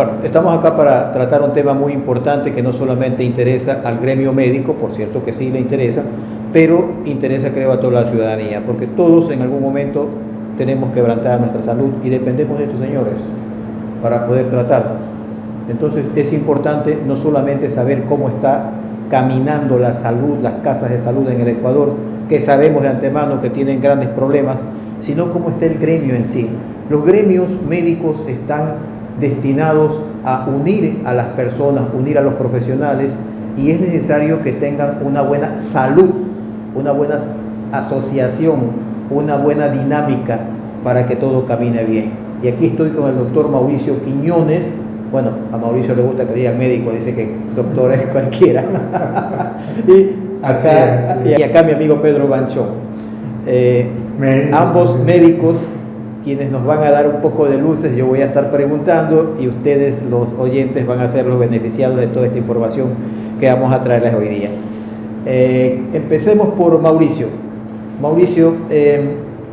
Bueno, estamos acá para tratar un tema muy importante que no solamente interesa al gremio médico, por cierto que sí le interesa, pero interesa creo a toda la ciudadanía, porque todos en algún momento tenemos quebrantada nuestra salud y dependemos de estos señores para poder tratarnos. Entonces es importante no solamente saber cómo está caminando la salud, las casas de salud en el Ecuador, que sabemos de antemano que tienen grandes problemas, sino cómo está el gremio en sí. Los gremios médicos están destinados a unir a las personas, unir a los profesionales, y es necesario que tengan una buena salud, una buena asociación, una buena dinámica para que todo camine bien. Y aquí estoy con el doctor Mauricio Quiñones. Bueno, a Mauricio le gusta que diga médico, dice que doctor es cualquiera. y acá mi amigo Pedro Banchón. Ambos médicos, quienes nos van a dar un poco de luces. Yo voy a estar preguntando y ustedes, los oyentes, van a ser los beneficiados de toda esta información que vamos a traerles hoy día. Empecemos por Mauricio. Mauricio,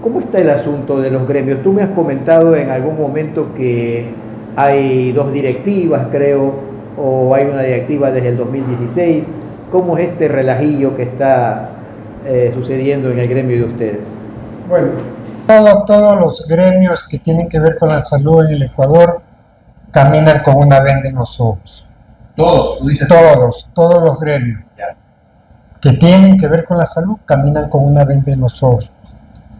¿cómo está el asunto de los gremios? Tú me has comentado en algún momento que hay 2 directivas, creo, o hay una directiva desde el 2016. ¿Cómo es este relajillo que está sucediendo en el gremio de ustedes? Bueno, todos los gremios que tienen que ver con la salud en el Ecuador caminan con una venda en los ojos. Todos, tú dices. Todos los gremios que tienen que ver con la salud caminan con una venda en los ojos.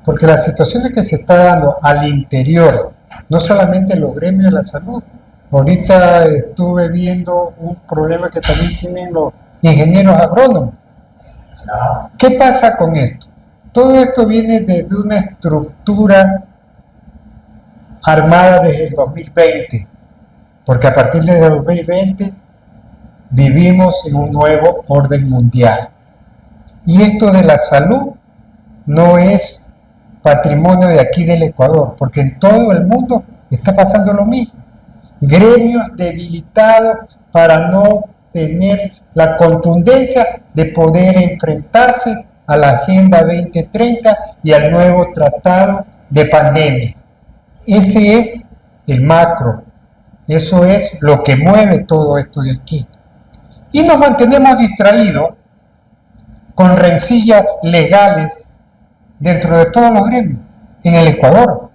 Porque las situaciones que se están dando al interior, no solamente en los gremios de la salud, ahorita estuve viendo un problema que también tienen los ingenieros agrónomos. ¿Qué pasa con esto? Todo esto viene desde una estructura armada desde el 2020, porque a partir del 2020 vivimos en un nuevo orden mundial. Y esto de la salud no es patrimonio de aquí del Ecuador, porque en todo el mundo está pasando lo mismo. Gremios debilitados para no tener la contundencia de poder enfrentarse a la Agenda 2030 y al nuevo tratado de pandemias. Ese es el macro, eso es lo que mueve todo esto de aquí. Y nos mantenemos distraídos con rencillas legales dentro de todos los gremios, en el Ecuador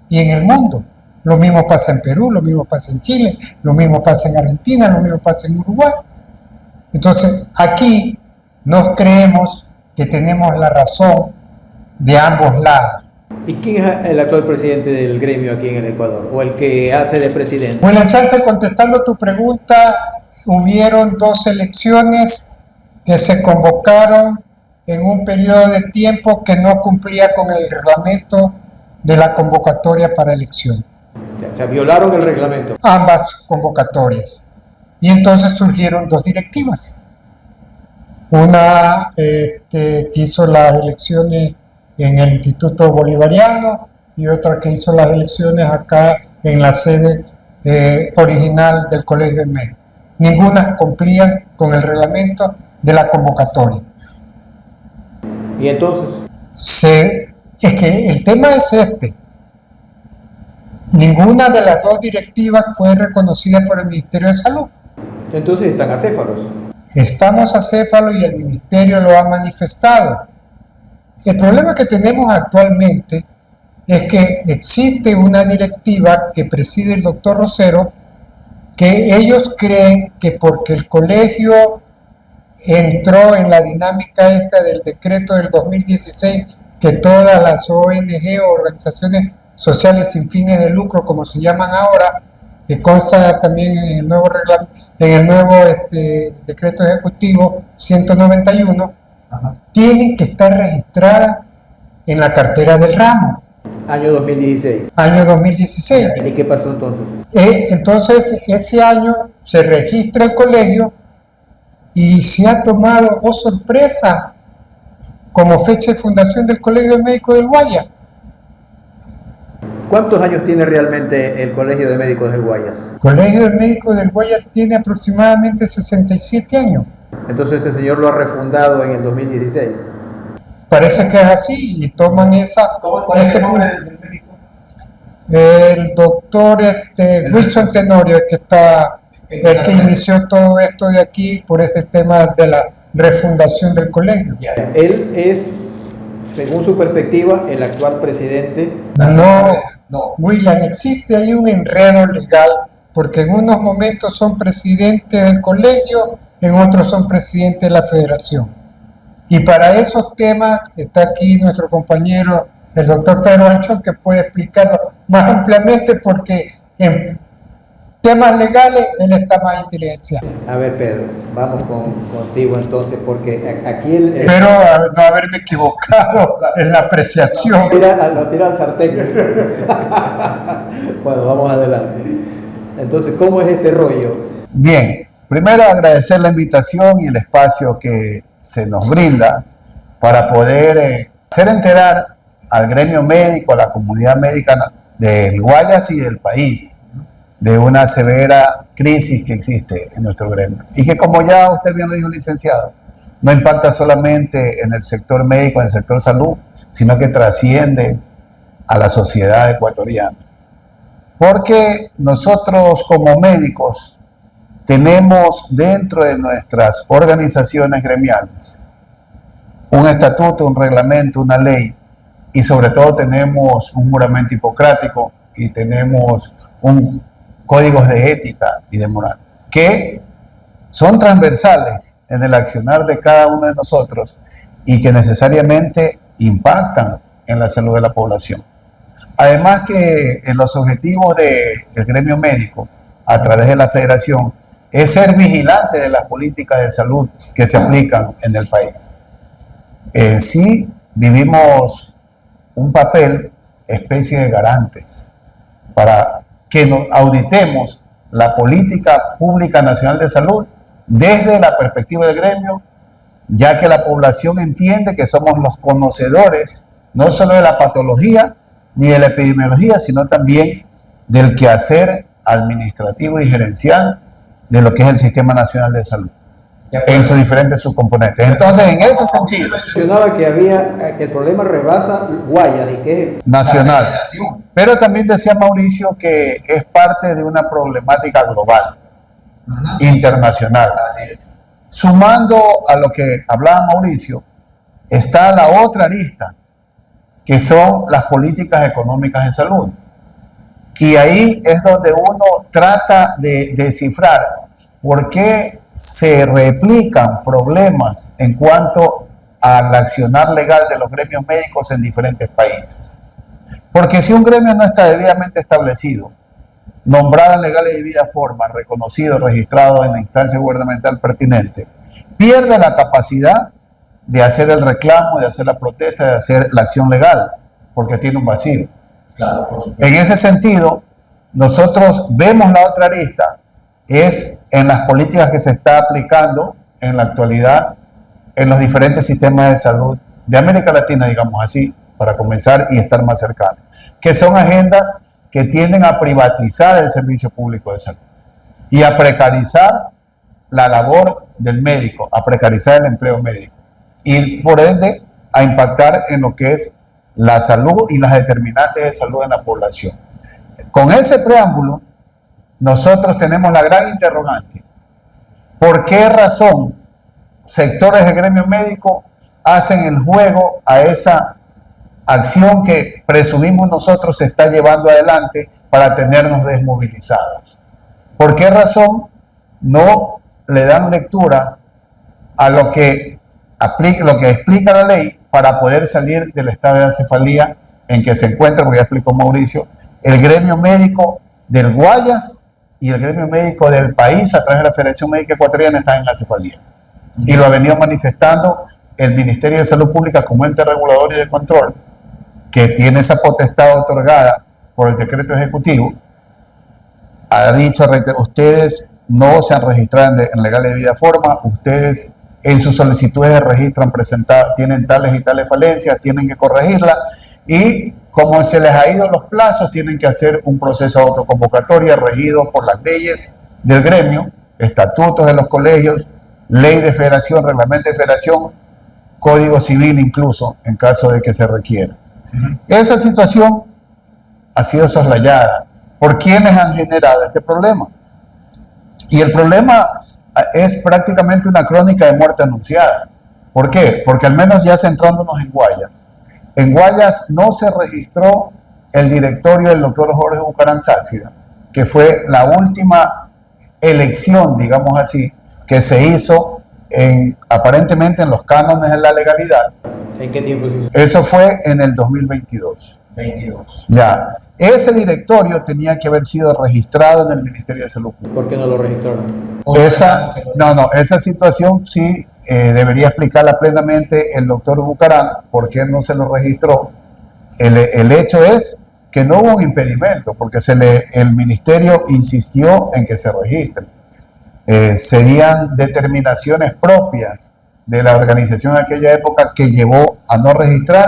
y en el mundo. Lo mismo pasa en Perú, lo mismo pasa en Chile, lo mismo pasa en Argentina, lo mismo pasa en Uruguay. Entonces, aquí nos creemos que tenemos la razón de ambos lados. ¿Y quién es el actual presidente del gremio aquí en el Ecuador? ¿O el que hace de presidente? William Sánchez, contestando tu pregunta, hubieron 2 elecciones que se convocaron en un periodo de tiempo que no cumplía con el reglamento de la convocatoria para elección. O sea, violaron el reglamento. Ambas convocatorias. Y entonces surgieron 2 directivas. Una que hizo las elecciones en el Instituto Bolivariano y otra que hizo las elecciones acá en la sede original del Colegio de Médicos. Ninguna cumplían con el reglamento de la convocatoria. ¿Y entonces? Es que el tema es este. Ninguna de las 2 directivas fue reconocida por el Ministerio de Salud. Entonces están acéfalos. Estamos acéfalos y el Ministerio lo ha manifestado. El problema que tenemos actualmente es que existe una directiva que preside el doctor Rosero, que ellos creen que porque el colegio entró en la dinámica esta del decreto del 2016, que todas las ONG o organizaciones sociales sin fines de lucro, como se llaman ahora, que consta también en el nuevo decreto ejecutivo 191, tienen que estar registradas en la cartera del ramo. Año 2016. Año 2016. ¿Y qué pasó entonces? Entonces, ese año se registra el colegio y se ha tomado, oh sorpresa, como fecha de fundación del Colegio de Médicos del Guayas. ¿Cuántos años tiene realmente el Colegio de Médicos del Guayas? El Colegio de Médicos del Guayas tiene aproximadamente 67 años. Entonces este señor lo ha refundado en el 2016. Parece que es así y toman ese nombre del médico? El doctor Wilson Tenorio, el que inició todo esto de aquí por este tema de la refundación del colegio. Él es, según su perspectiva, el actual presidente. No, William, existe ahí un enredo legal, porque en unos momentos son presidentes del colegio, en otros son presidentes de la federación. Y para esos temas está aquí nuestro compañero, el doctor Pedro Anchón, que puede explicarlo más ampliamente, porque en temas legales él está más inteligenciado. A ver, Pedro, vamos contigo entonces, porque aquí Espero no haberme equivocado en la apreciación. Lo tira al sartén. Bueno, vamos adelante. Entonces, ¿cómo es este rollo? Bien, primero agradecer la invitación y el espacio que se nos brinda para poder hacer enterar al gremio médico, a la comunidad médica del Guayas y del país de una severa crisis que existe en nuestro gremio. Y que, como ya usted bien lo dijo, licenciado, no impacta solamente en el sector médico, en el sector salud, sino que trasciende a la sociedad ecuatoriana. Porque nosotros como médicos tenemos dentro de nuestras organizaciones gremiales un estatuto, un reglamento, una ley, y sobre todo tenemos un juramento hipocrático y tenemos un códigos de ética y de moral, que son transversales en el accionar de cada uno de nosotros y que necesariamente impactan en la salud de la población. Además que en los objetivos del gremio médico, a través de la federación, es ser vigilante de las políticas de salud que se aplican en el país. Sí vivimos un papel, especie de garantes, para que nos auditemos la política pública nacional de salud desde la perspectiva del gremio, ya que la población entiende que somos los conocedores no solo de la patología ni de la epidemiología, sino también del quehacer administrativo y gerencial de lo que es el Sistema Nacional de Salud en sus diferentes subcomponentes. Entonces, en ese sentido, mencionaba que el problema rebasa Guayas y que es nacional. Pero también decía Mauricio que es parte de una problemática global, internacional. Sumando a lo que hablaba Mauricio, está la otra arista, que son las políticas económicas en salud. Y ahí es donde uno trata de descifrar por qué se replican problemas en cuanto al accionar legal de los gremios médicos en diferentes países. Porque si un gremio no está debidamente establecido, nombrado en legal y debida forma, reconocido, registrado en la instancia gubernamental pertinente, pierde la capacidad de hacer el reclamo, de hacer la protesta, de hacer la acción legal, porque tiene un vacío. Claro, por supuesto. En ese sentido, nosotros vemos la otra arista, es en las políticas que se está aplicando en la actualidad en los diferentes sistemas de salud de América Latina, digamos así, para comenzar y estar más cercanos, que son agendas que tienden a privatizar el servicio público de salud y a precarizar la labor del médico, a precarizar el empleo médico y por ende a impactar en lo que es la salud y las determinantes de salud en la población. Con ese preámbulo, nosotros tenemos la gran interrogante: ¿por qué razón sectores del gremio médico hacen el juego a esa acción que presumimos nosotros se está llevando adelante para tenernos desmovilizados? ¿Por qué razón no le dan lectura a lo que explica la ley para poder salir del estado de acefalía en que se encuentra, porque ya explicó Mauricio, el gremio médico del Guayas y el gremio médico del país a través de la Federación Médica Ecuatoriana están en acefalía? Y lo ha venido manifestando el Ministerio de Salud Pública como ente regulador y de control, que tiene esa potestad otorgada por el decreto ejecutivo. Ha dicho, ustedes no se han registrado en legal y debida forma, ustedes en sus solicitudes de registro han presentado, tienen tales y tales falencias, tienen que corregirlas, y como se les ha ido los plazos, tienen que hacer un proceso de autoconvocatoria regido por las leyes del gremio, estatutos de los colegios, ley de federación, reglamento de federación, código civil incluso, en caso de que se requiera. Esa situación ha sido soslayada por quienes han generado este problema. Y el problema es prácticamente una crónica de muerte anunciada. ¿Por qué? Porque al menos ya centrándonos en Guayas no se registró el directorio del doctor Jorge Bucaram Sácida, que fue la última elección, digamos así, que se hizo aparentemente en los cánones de la legalidad. ¿En qué tiempo se hizo? Eso fue en el 2022. Ya, ese directorio tenía que haber sido registrado en el Ministerio de Salud Pública. ¿Por qué no lo registraron? Esa situación sí debería explicarla plenamente el doctor Bucaram, por qué no se lo registró. El hecho es que no hubo un impedimento, porque el ministerio insistió en que se registre. Serían determinaciones propias de la organización en aquella época que llevó a no registrar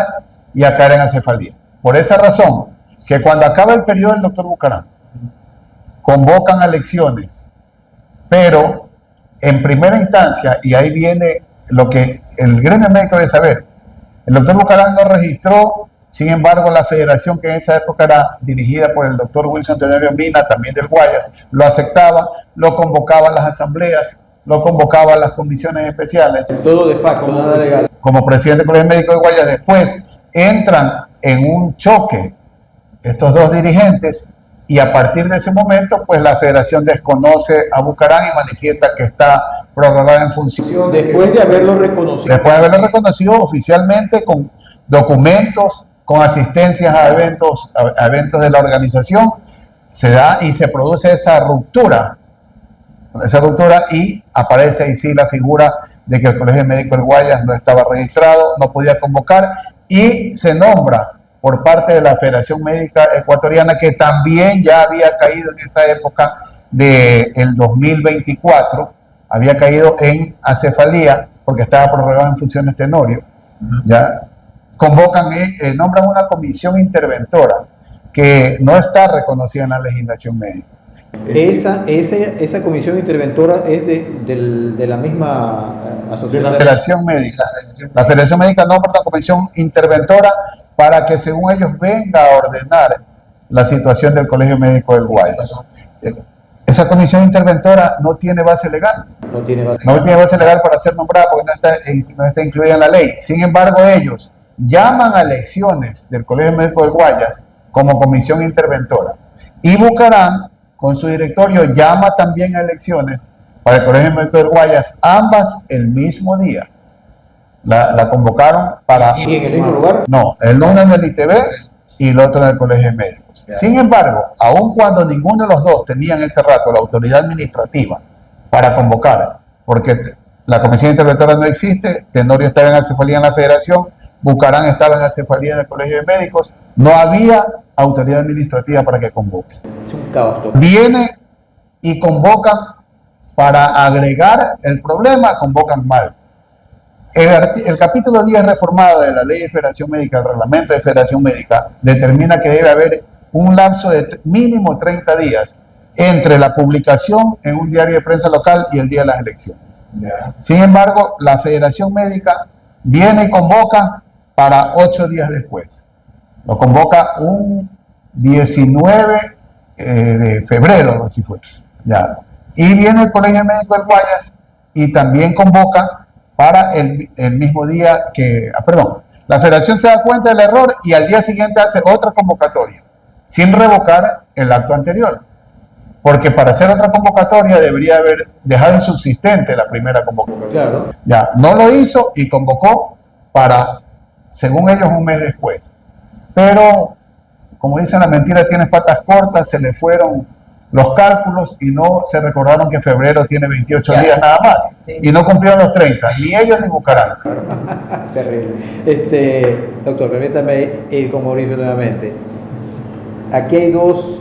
y a caer en acefalía. Por esa razón, que cuando acaba el periodo del doctor Bucaram, convocan elecciones, pero en primera instancia, y ahí viene lo que el gremio médico debe saber, el doctor Bucaram no registró, sin embargo, la federación, que en esa época era dirigida por el doctor Wilson Tenorio Mina, también del Guayas, lo aceptaba, lo convocaba a las asambleas, lo convocaba a las comisiones especiales. Todo de facto, nada legal. Como presidente del Colegio Médico de Guayas, después entran en un choque estos dos dirigentes, y a partir de ese momento, pues la federación desconoce a Bucaram y manifiesta que está prorrogada en función. Después de haberlo reconocido. Después de haberlo reconocido oficialmente con documentos, con asistencias a eventos de la organización, se da y se produce esa ruptura y aparece ahí sí la figura de que el Colegio Médico del Guayas no estaba registrado, no podía convocar, y se nombra por parte de la Federación Médica Ecuatoriana, que también ya había caído en esa época del 2024, había caído en acefalía porque estaba prorrogado en funciones Tenorio. Ya convocan, nombran una comisión interventora que no está reconocida en la legislación médica. Esa comisión interventora es de la misma asociación. De la Federación Médica. La Federación Médica nombra una comisión interventora para que, según ellos, venga a ordenar la situación del Colegio Médico del Guayas. Esa comisión interventora no tiene base legal. No tiene base legal para ser nombrada porque no está incluida en la ley. Sin embargo, ellos llaman a elecciones del Colegio Médico del Guayas como comisión interventora. Y Bucaram, con su directorio, llama también a elecciones para el Colegio Médico del Guayas, ambas el mismo día. La convocaron para... ¿Y en el mismo lugar? No, el uno en el ITV y el otro en el Colegio de Médicos. Sin embargo, aun cuando ninguno de los dos tenían ese rato la autoridad administrativa para convocar, porque la comisión interventora no existe, Tenorio estaba en acefalía en la federación, Bucaram estaba en acefalía en el Colegio de Médicos, no había autoridad administrativa para que convoque. Es un caos total. Viene y convocan para agregar el problema, convocan mal. El capítulo 10 reformado de la Ley de Federación Médica, el reglamento de Federación Médica, determina que debe haber un lapso de mínimo 30 días entre la publicación en un diario de prensa local y el día de las elecciones. Sin embargo, la Federación Médica viene y convoca para 8 días después. Lo convoca un 19 de febrero, así fue. Ya. Y viene el Colegio Médico del Guayas y también convoca para el mismo día que... la federación se da cuenta del error y al día siguiente hace otra convocatoria, sin revocar el acto anterior. Porque para hacer otra convocatoria debería haber dejado insubsistente la primera convocatoria. Claro. Ya, no lo hizo y convocó para, según ellos, un mes después. Pero, como dicen, la mentira tiene patas cortas, se le fueron los cálculos y no se recordaron que febrero tiene 28 días nada más. Sí. Y no cumplieron los 30, ni ellos ni Bucaram. Terrible. Doctor, permítame ir con Mauricio nuevamente. Aquí hay dos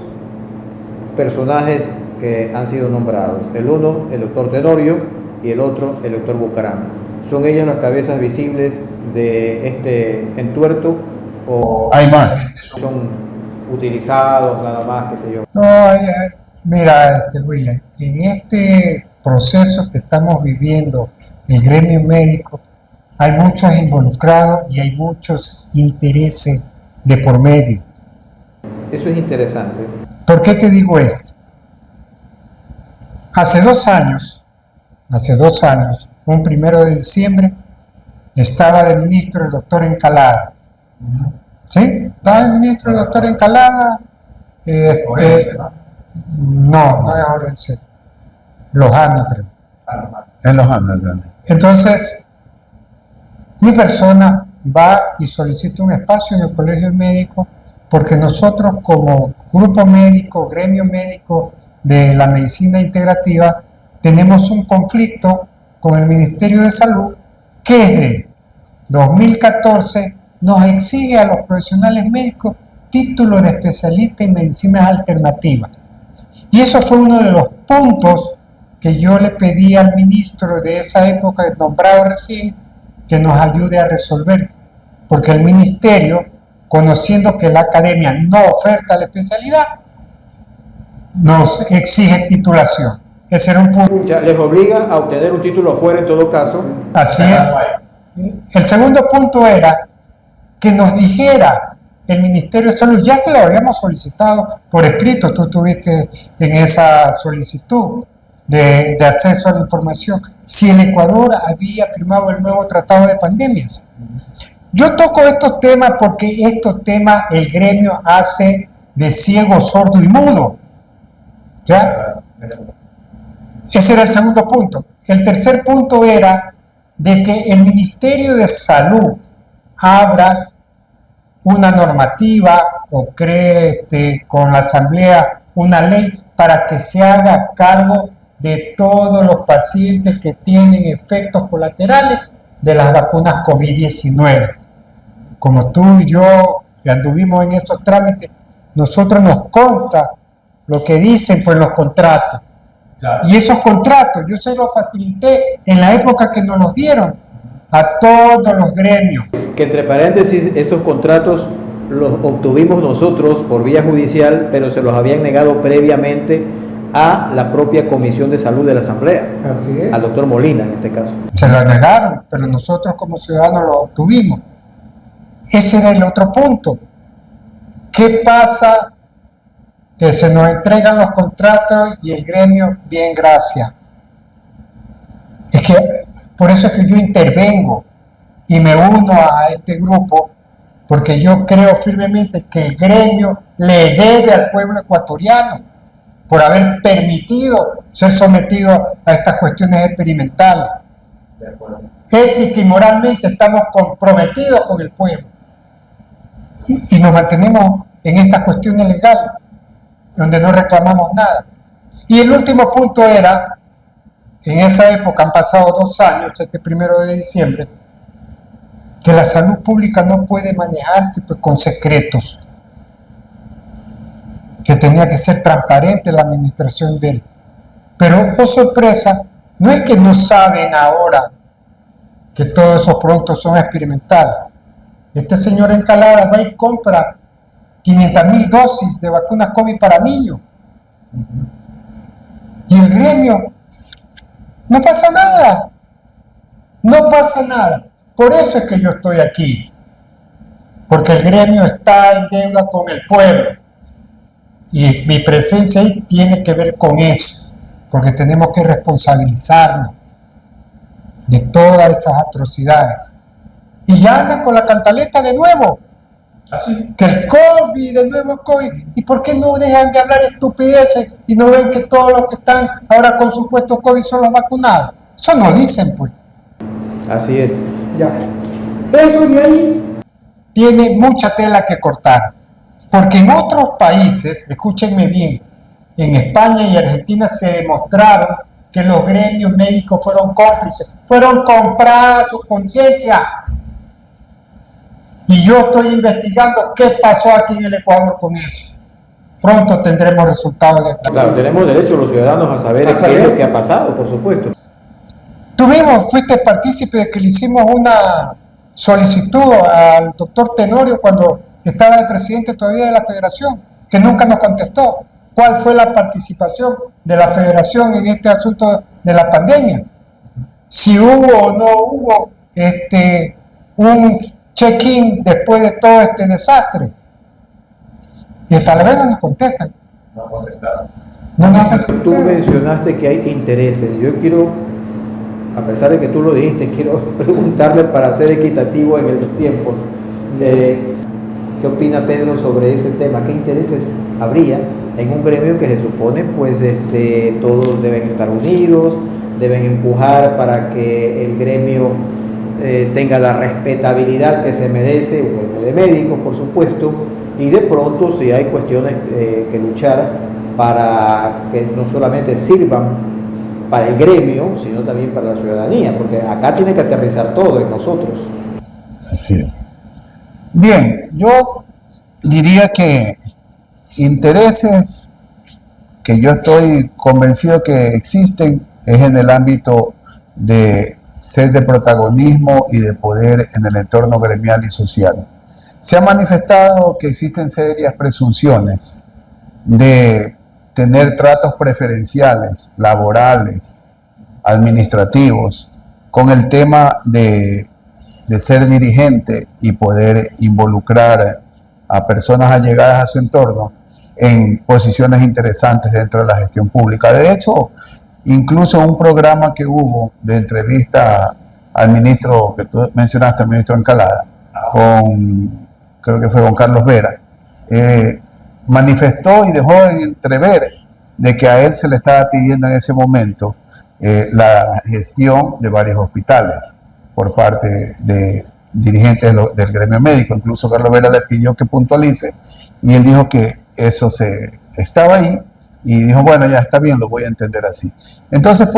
personajes que han sido nombrados. El uno, el doctor Tenorio, y el otro, el doctor Bucaram. ¿Son ellos las cabezas visibles de este entuerto? ¿O hay más? ¿Son utilizados nada más, qué sé yo? No, mira, William, en este proceso que estamos viviendo, el gremio médico, hay muchos involucrados y hay muchos intereses de por medio. Eso es interesante. ¿Por qué te digo esto? Hace dos años, un 1 de diciembre, estaba de ministro el doctor Encalada. ¿Sí? Estaba de ministro el doctor Encalada. No es Orense. Lojano, creo. En los Andes. Entonces, mi persona va y solicita un espacio en el Colegio Médico porque nosotros como grupo médico, gremio médico de la medicina integrativa, tenemos un conflicto con el Ministerio de Salud que desde 2014 nos exige a los profesionales médicos título de especialista en medicinas alternativas. Y eso fue uno de los puntos que yo le pedí al ministro de esa época, nombrado recién, que nos ayude a resolver, porque el ministerio, conociendo que la academia no oferta la especialidad, nos exige titulación. Ese era un punto. Ya les obliga a obtener un título afuera en todo caso. Así es. El segundo punto era que nos dijera el Ministerio de Salud, ya se lo habíamos solicitado por escrito, tú estuviste en esa solicitud de acceso a la información, si el Ecuador había firmado el nuevo tratado de pandemias. Yo toco estos temas porque estos temas el gremio hace de ciego, sordo y mudo. ¿Ya? Ese era el segundo punto. El tercer punto era de que el Ministerio de Salud abra una normativa o cree con la Asamblea una ley para que se haga cargo de todos los pacientes que tienen efectos colaterales de las vacunas COVID-19. Como tú y yo que anduvimos en esos trámites, nosotros nos consta lo que dicen pues los contratos. Claro. Y esos contratos yo se los facilité en la época que nos los dieron a todos los gremios. Que entre paréntesis, esos contratos los obtuvimos nosotros por vía judicial, pero se los habían negado previamente a la propia Comisión de Salud de la Asamblea. Así es. Al doctor Molina en este caso. Se lo negaron, pero nosotros como ciudadanos lo obtuvimos. Ese era el otro punto. ¿Qué pasa? Que se nos entregan los contratos y el gremio, bien, gracias. Es que por eso es que yo intervengo y me uno a este grupo, porque yo creo firmemente que el gremio le debe al pueblo ecuatoriano por haber permitido ser sometido a estas cuestiones experimentales. Ética y moralmente estamos comprometidos con el pueblo y nos mantenemos en estas cuestiones legales donde no reclamamos nada. Y el último punto era, en esa época han pasado 2 años, este 1 de diciembre, que la salud pública no puede manejarse pues, con secretos, que tenía que ser transparente la administración de él. Pero, oh sorpresa, no es que no saben ahora que todos esos productos son experimentales. Este señor Encalada va y compra 500,000 dosis de vacunas COVID para niños. Y el gremio, no pasa nada. No pasa nada. Por eso es que yo estoy aquí. Porque el gremio está en deuda con el pueblo. Y mi presencia ahí tiene que ver con eso. Porque tenemos que responsabilizarnos de todas esas atrocidades. Y ya andan con la cantaleta de nuevo. Así. Que el COVID, de nuevo COVID. ¿Y por qué no dejan de hablar estupideces y no ven que todos los que están ahora con supuesto COVID son los vacunados? Eso no dicen, pues. Así es. Ya. Eso de ahí tiene mucha tela que cortar. Porque en otros países, escúchenme bien, en España y Argentina se demostraron que los gremios médicos fueron cómplices, fueron compradas su conciencia. Y yo estoy investigando qué pasó aquí en el Ecuador con eso. Pronto tendremos resultados de esto. Claro, tenemos derecho los ciudadanos a saber qué es lo que ha pasado, por supuesto. Fuiste partícipe de que le hicimos una solicitud al doctor Tenorio cuando estaba de presidente todavía de la federación, que nunca nos contestó. ¿Cuál fue la participación de la federación en este asunto de la pandemia? Si hubo o no hubo un check-in después de todo este desastre. Y hasta la vez no nos contestan. No contestaron. Tú mencionaste que hay intereses. Yo quiero, a pesar de que tú lo dijiste, quiero preguntarle para ser equitativo en los tiempos. ¿Qué opina Pedro sobre ese tema? ¿Qué intereses habría en un gremio que se supone pues todos deben estar unidos, deben empujar para que el gremio tenga la respetabilidad que se merece, un gremio de médicos por supuesto, y de pronto si hay cuestiones que luchar para que no solamente sirvan para el gremio, sino también para la ciudadanía, porque acá tiene que aterrizar todo en nosotros. Así es. Bien, yo diría que intereses que yo estoy convencido que existen es en el ámbito de sed de protagonismo y de poder en el entorno gremial y social. Se ha manifestado que existen serias presunciones de tener tratos preferenciales, laborales, administrativos, con el tema de ser dirigente y poder involucrar a personas allegadas a su entorno en posiciones interesantes dentro de la gestión pública. De hecho, incluso un programa que hubo de entrevista al ministro que tú mencionaste, al ministro Encalada, creo que fue con Carlos Vera, manifestó y dejó entrever de que a él se le estaba pidiendo en ese momento la gestión de varios hospitales por parte de dirigentes del gremio médico. Incluso Carlos Vera le pidió que puntualice y él dijo que eso estaba ahí y dijo, bueno, ya está bien, lo voy a entender así. Entonces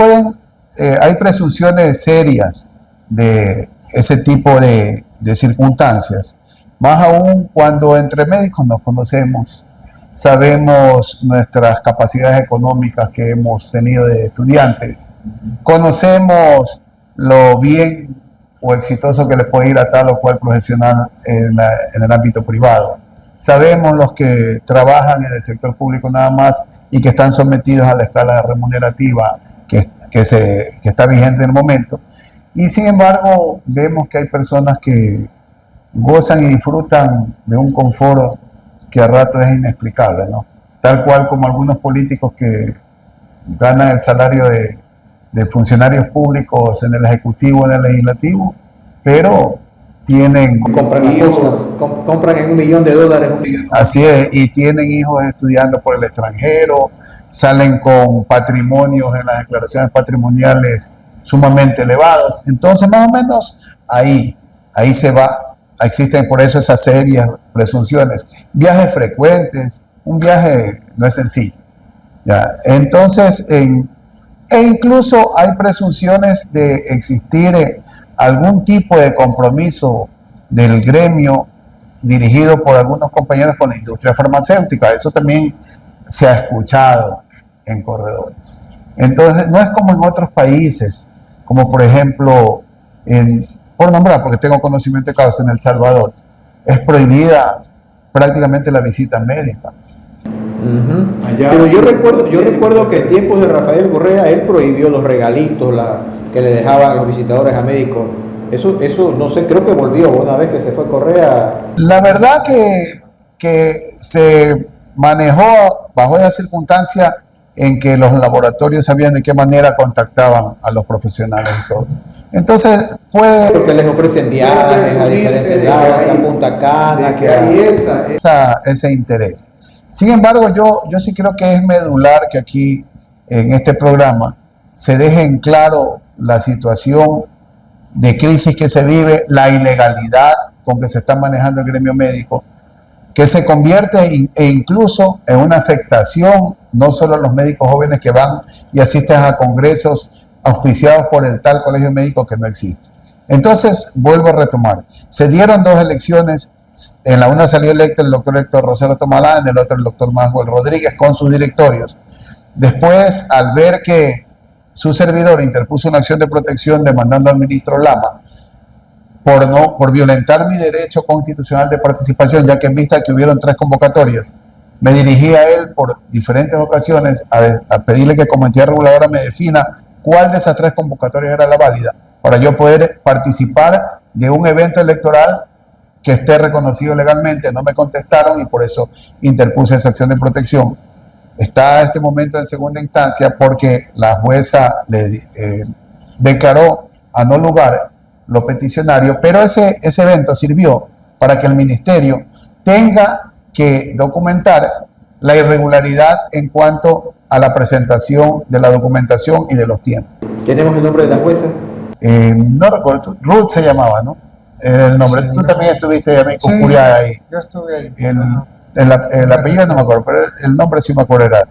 hay presunciones serias de ese tipo de circunstancias, más aún cuando entre médicos nos conocemos, sabemos nuestras capacidades económicas que hemos tenido de estudiantes, conocemos lo bien o exitoso que le puede ir a tal o cual profesional en el ámbito privado. Sabemos los que trabajan en el sector público nada más y que están sometidos a la escala remunerativa que está vigente en el momento. Y sin embargo, vemos que hay personas que gozan y disfrutan de un confort que a rato es inexplicable, ¿no? Tal cual como algunos políticos que ganan el salario de funcionarios públicos en el Ejecutivo, en el Legislativo, pero tienen compran hijos, compran en $1 millón. Así es, y tienen hijos estudiando por el extranjero, salen con patrimonios en las declaraciones patrimoniales sumamente elevados. Entonces, más o menos, ahí se va. Existen por eso esas serias presunciones. Viajes frecuentes, un viaje no es sencillo. ¿Ya? Entonces, e incluso hay presunciones de existir algún tipo de compromiso del gremio dirigido por algunos compañeros con la industria farmacéutica. Eso también se ha escuchado en corredores. Entonces, no es como en otros países, como por ejemplo, por nombrar, porque tengo conocimiento de causa, en El Salvador, es prohibida prácticamente la visita médica. Pero yo recuerdo que en tiempos de Rafael Correa él prohibió los regalitos que le dejaban los visitadores a médicos. Eso no sé, creo que volvió una vez que se fue Correa. La verdad que se manejó bajo esa circunstancia en que los laboratorios sabían de qué manera contactaban a los profesionales y todo. Entonces porque les ofrecen viajes a diferentes lados, a Punta Cana, que hay ese interés. Sin embargo, yo sí creo que es medular que aquí en este programa se deje en claro la situación de crisis que se vive, la ilegalidad con que se está manejando el gremio médico, que se convierte e incluso en una afectación no solo a los médicos jóvenes que van y asisten a congresos auspiciados por el tal colegio médico que no existe. Entonces, vuelvo a retomar. Se dieron 2 elecciones. En la una salió electo el doctor Héctor Rosero Tomalá, en el otro el doctor Maxwell Rodríguez con sus directorios. Después, al ver que su servidor interpuso una acción de protección demandando al ministro Lama por violentar mi derecho constitucional de participación, ya que en vista que hubieron 3 convocatorias, me dirigí a él por diferentes ocasiones a pedirle que como entidad reguladora me defina cuál de esas 3 convocatorias era la válida para yo poder participar de un evento electoral que esté reconocido legalmente. No me contestaron y por eso interpuse esa acción de protección. Está a este momento en segunda instancia porque la jueza le declaró a no lugar los peticionarios, pero ese evento sirvió para que el ministerio tenga que documentar la irregularidad en cuanto a la presentación de la documentación y de los tiempos. ¿Tenemos el nombre de la jueza? No recuerdo, Ruth se llamaba, ¿no? El nombre, Sí, tú no. también estuviste ahí con Sí, Curia ahí. yo estuve ahí. El apellido no me acuerdo, pero el nombre sí me acuerdo era.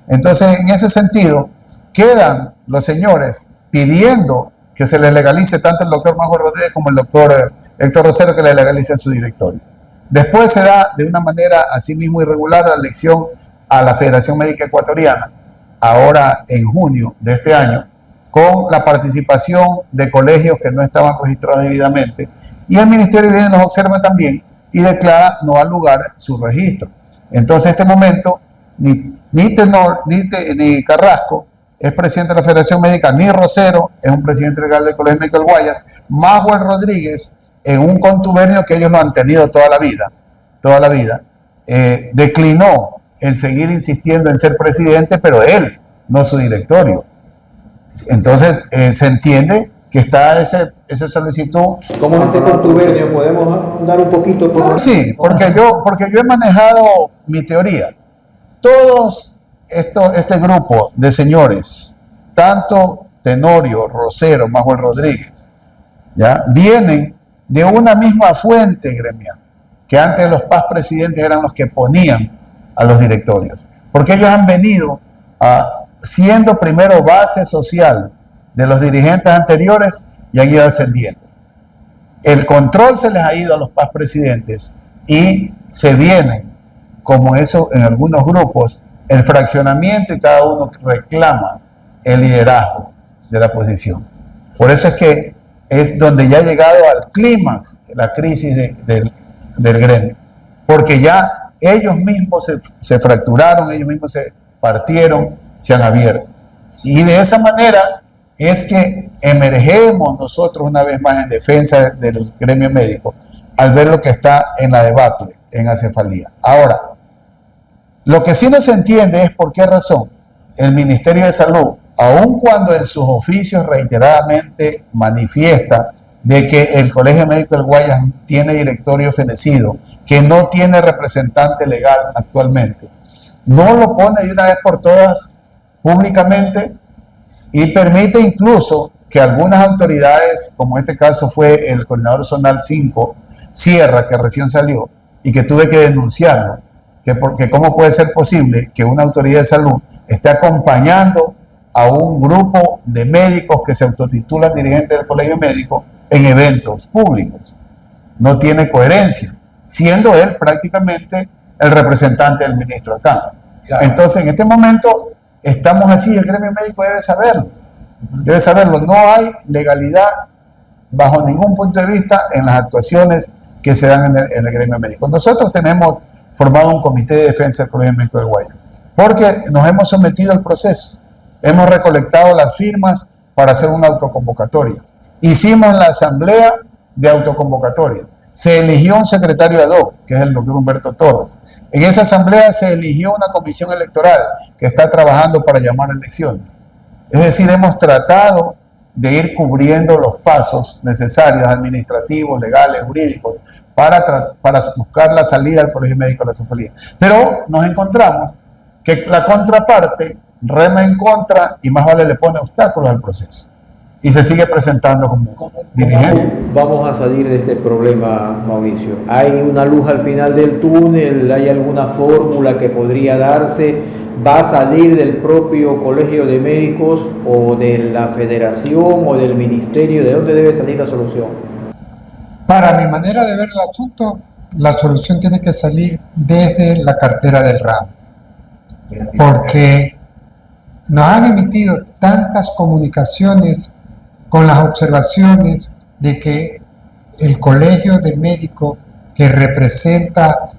Entonces, en ese sentido, quedan los señores pidiendo que se les legalice tanto el doctor Majo Rodríguez como el doctor Héctor Rosero, que le legalicen su directorio. Después se da de una manera así mismo irregular la elección a la Federación Médica Ecuatoriana, ahora en junio de este año, con la participación de colegios que no estaban registrados debidamente, y el Ministerio viene, los observa también y declara no dar lugar su registro. Entonces, en este momento, ni Carrasco es presidente de la Federación Médica, ni Rosero es un presidente legal del Colegio Médico del Guayas, Majo Rodríguez, en un contubernio que ellos no han tenido toda la vida, declinó en seguir insistiendo en ser presidente, pero él, no su directorio. Entonces, se entiende que está esa solicitud. ¿Cómo es ese contubernio? ¿Podemos dar un poquito? Sí, porque yo he manejado mi teoría. Todos este grupo de señores, tanto Tenorio, Rosero, Manuel Rodríguez, ¿ya? Vienen de una misma fuente gremial, que antes los PAS presidentes eran los que ponían a los directorios, porque ellos han venido siendo primero base social de los dirigentes anteriores y han ido ascendiendo. El control se les ha ido a los PAS presidentes y se vienen, como eso en algunos grupos, el fraccionamiento y cada uno reclama el liderazgo de la posición. Por eso es que es donde ya ha llegado al clímax la crisis del gremio, porque ya ellos mismos se fracturaron, ellos mismos se partieron, se han abierto. Y de esa manera es que emergemos nosotros una vez más en defensa del gremio médico al ver lo que está en la debacle, en acefalía. Ahora, lo que sí no se entiende es por qué razón el Ministerio de Salud, aun cuando en sus oficios reiteradamente manifiesta de que el Colegio Médico del Guayas tiene directorio fenecido, que no tiene representante legal actualmente, no lo pone de una vez por todas públicamente y permite incluso que algunas autoridades, como en este caso fue el coordinador zonal 5, Sierra, que recién salió y que tuve que denunciarlo, porque cómo puede ser posible que una autoridad de salud esté acompañando a un grupo de médicos que se autotitulan dirigentes del colegio médico en eventos públicos. No tiene coherencia, siendo él prácticamente el representante del ministro acá. Claro. Entonces, en este momento estamos así, el gremio médico debe saberlo, no hay legalidad bajo ningún punto de vista en las actuaciones que se dan en el gremio médico. Nosotros tenemos formado un comité de defensa del Colegio Médico del Guayas, porque nos hemos sometido al proceso, hemos recolectado las firmas para hacer una autoconvocatoria, hicimos la asamblea de autoconvocatoria, se eligió un secretario ad hoc, que es el doctor Humberto Torres. En esa asamblea se eligió una comisión electoral que está trabajando para llamar a elecciones. Es decir, hemos tratado de ir cubriendo los pasos necesarios, administrativos, legales, jurídicos, para buscar la salida del Colegio Médico de la Cefalía. Pero nos encontramos que la contraparte rema en contra y más vale le pone obstáculos al proceso. Y se sigue presentando como dirigente. Vamos a salir de este problema, Mauricio. ¿Hay una luz al final del túnel? ¿Hay alguna fórmula que podría darse? ¿Va a salir del propio Colegio de Médicos o de la Federación o del Ministerio? ¿De dónde debe salir la solución? Para mi manera de ver el asunto, la solución tiene que salir desde la cartera del ramo, porque nos han emitido tantas comunicaciones con las observaciones de que el Colegio de Médicos que representa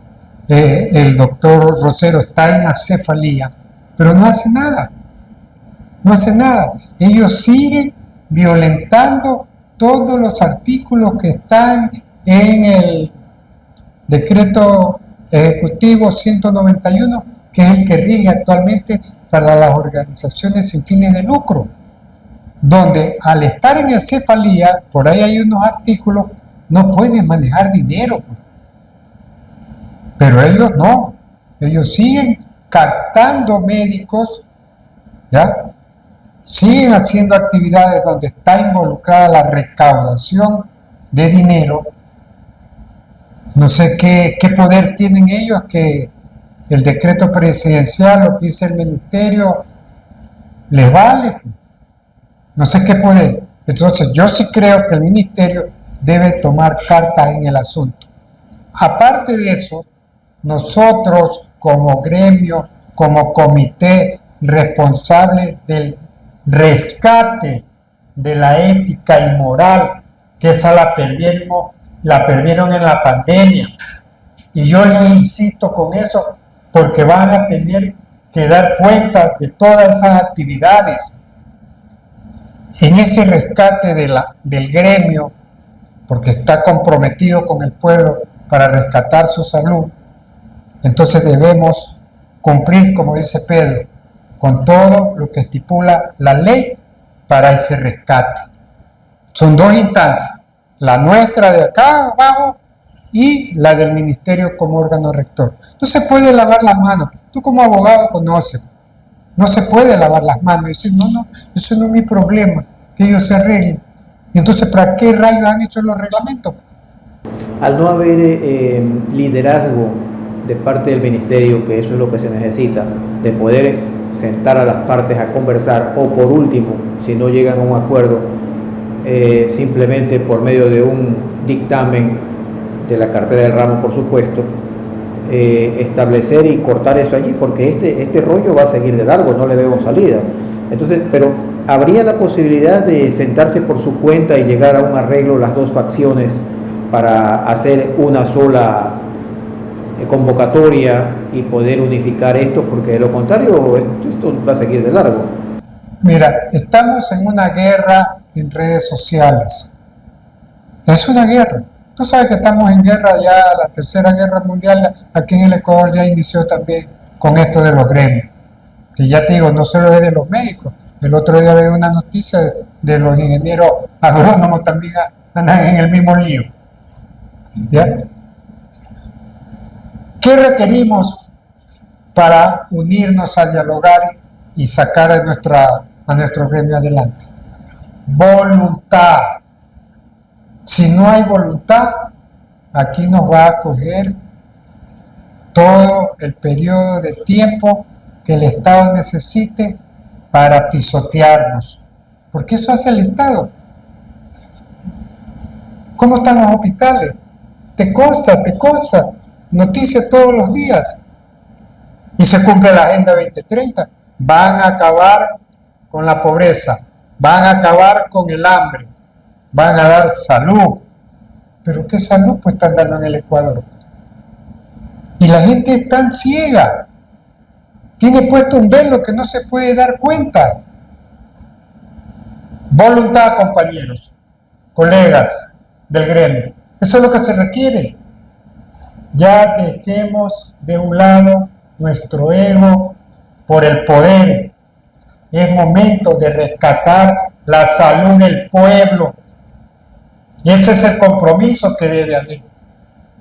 el doctor Rosero está en acefalía, pero no hace nada. Ellos siguen violentando todos los artículos que están en Decreto Ejecutivo 191, que es el que rige actualmente para las organizaciones sin fines de lucro, donde al estar en cefalía, por ahí hay unos artículos, no pueden manejar dinero. Pero ellos no, ellos siguen captando médicos, ¿ya? Siguen haciendo actividades donde está involucrada la recaudación de dinero. No sé qué poder tienen ellos, que el decreto presidencial, lo que dice el ministerio, les vale. No sé qué poder. Entonces yo sí creo que el ministerio debe tomar cartas en el asunto. Aparte de eso, nosotros como gremio, como comité responsable del rescate de la ética y moral, que esa la perdieron en la pandemia. Y yo les insisto con eso, porque van a tener que dar cuenta de todas esas actividades. En ese rescate del gremio, porque está comprometido con el pueblo para rescatar su salud, entonces debemos cumplir, como dice Pedro, con todo lo que estipula la ley para ese rescate. Son dos instancias, la nuestra de acá abajo y la del ministerio como órgano rector. No se puede lavar las manos. Tú como abogado conoces. No se puede lavar las manos y decir, no, eso no es mi problema, que ellos se arreglen. Y entonces, ¿para qué rayos han hecho los reglamentos? Al no haber liderazgo de parte del ministerio, que eso es lo que se necesita, de poder sentar a las partes a conversar, o por último, si no llegan a un acuerdo, simplemente por medio de un dictamen de la cartera del ramo, por supuesto, establecer y cortar eso allí, porque este rollo va a seguir de largo, no le veo salida. Entonces, pero habría la posibilidad de sentarse por su cuenta y llegar a un arreglo las dos facciones para hacer una sola convocatoria y poder unificar esto, porque de lo contrario esto va a seguir de largo. Mira, estamos en una guerra en redes sociales. Es una guerra. Tú sabes que estamos en guerra ya, la tercera guerra mundial aquí en el Ecuador ya inició también con esto de los gremios. Que ya te digo, no solo es de los médicos. El otro día vi una noticia de los ingenieros agrónomos también andan en el mismo lío. ¿Ya? ¿Qué requerimos para unirnos a dialogar y sacar a nuestro gremio adelante? Voluntad. Si no hay voluntad, aquí nos va a coger todo el periodo de tiempo que el Estado necesite para pisotearnos. Porque eso hace el Estado. ¿Cómo están los hospitales? Te consta. Noticias todos los días. Y se cumple la Agenda 2030. Van a acabar con la pobreza. Van a acabar con el hambre. Van a dar salud. ¿Pero qué salud pues están dando en el Ecuador? Y la gente es tan ciega. Tiene puesto un velo que no se puede dar cuenta. Voluntad, compañeros, colegas del gremio. Eso es lo que se requiere. Ya dejemos de un lado nuestro ego por el poder. Es momento de rescatar la salud del pueblo. Y ese es el compromiso que debe haber.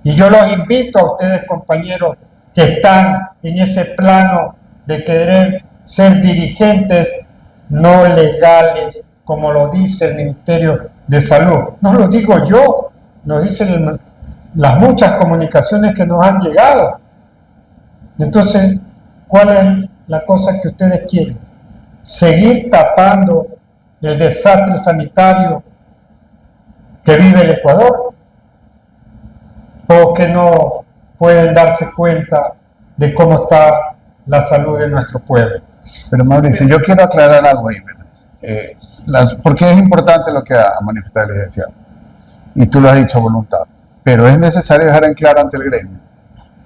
Y yo los invito a ustedes, compañeros, que están en ese plano de querer ser dirigentes no legales, como lo dice el Ministerio de Salud. No lo digo yo, lo dicen las muchas comunicaciones que nos han llegado. Entonces, ¿cuál es la cosa que ustedes quieren? ¿Seguir tapando el desastre sanitario que vive el Ecuador? ¿O que no pueden darse cuenta de cómo está la salud de nuestro pueblo? Pero Mauricio, yo quiero aclarar algo ahí, ¿verdad? Porque es importante lo que ha manifestado el licenciado. Y tú lo has dicho, voluntad. Pero es necesario dejar en claro ante el gremio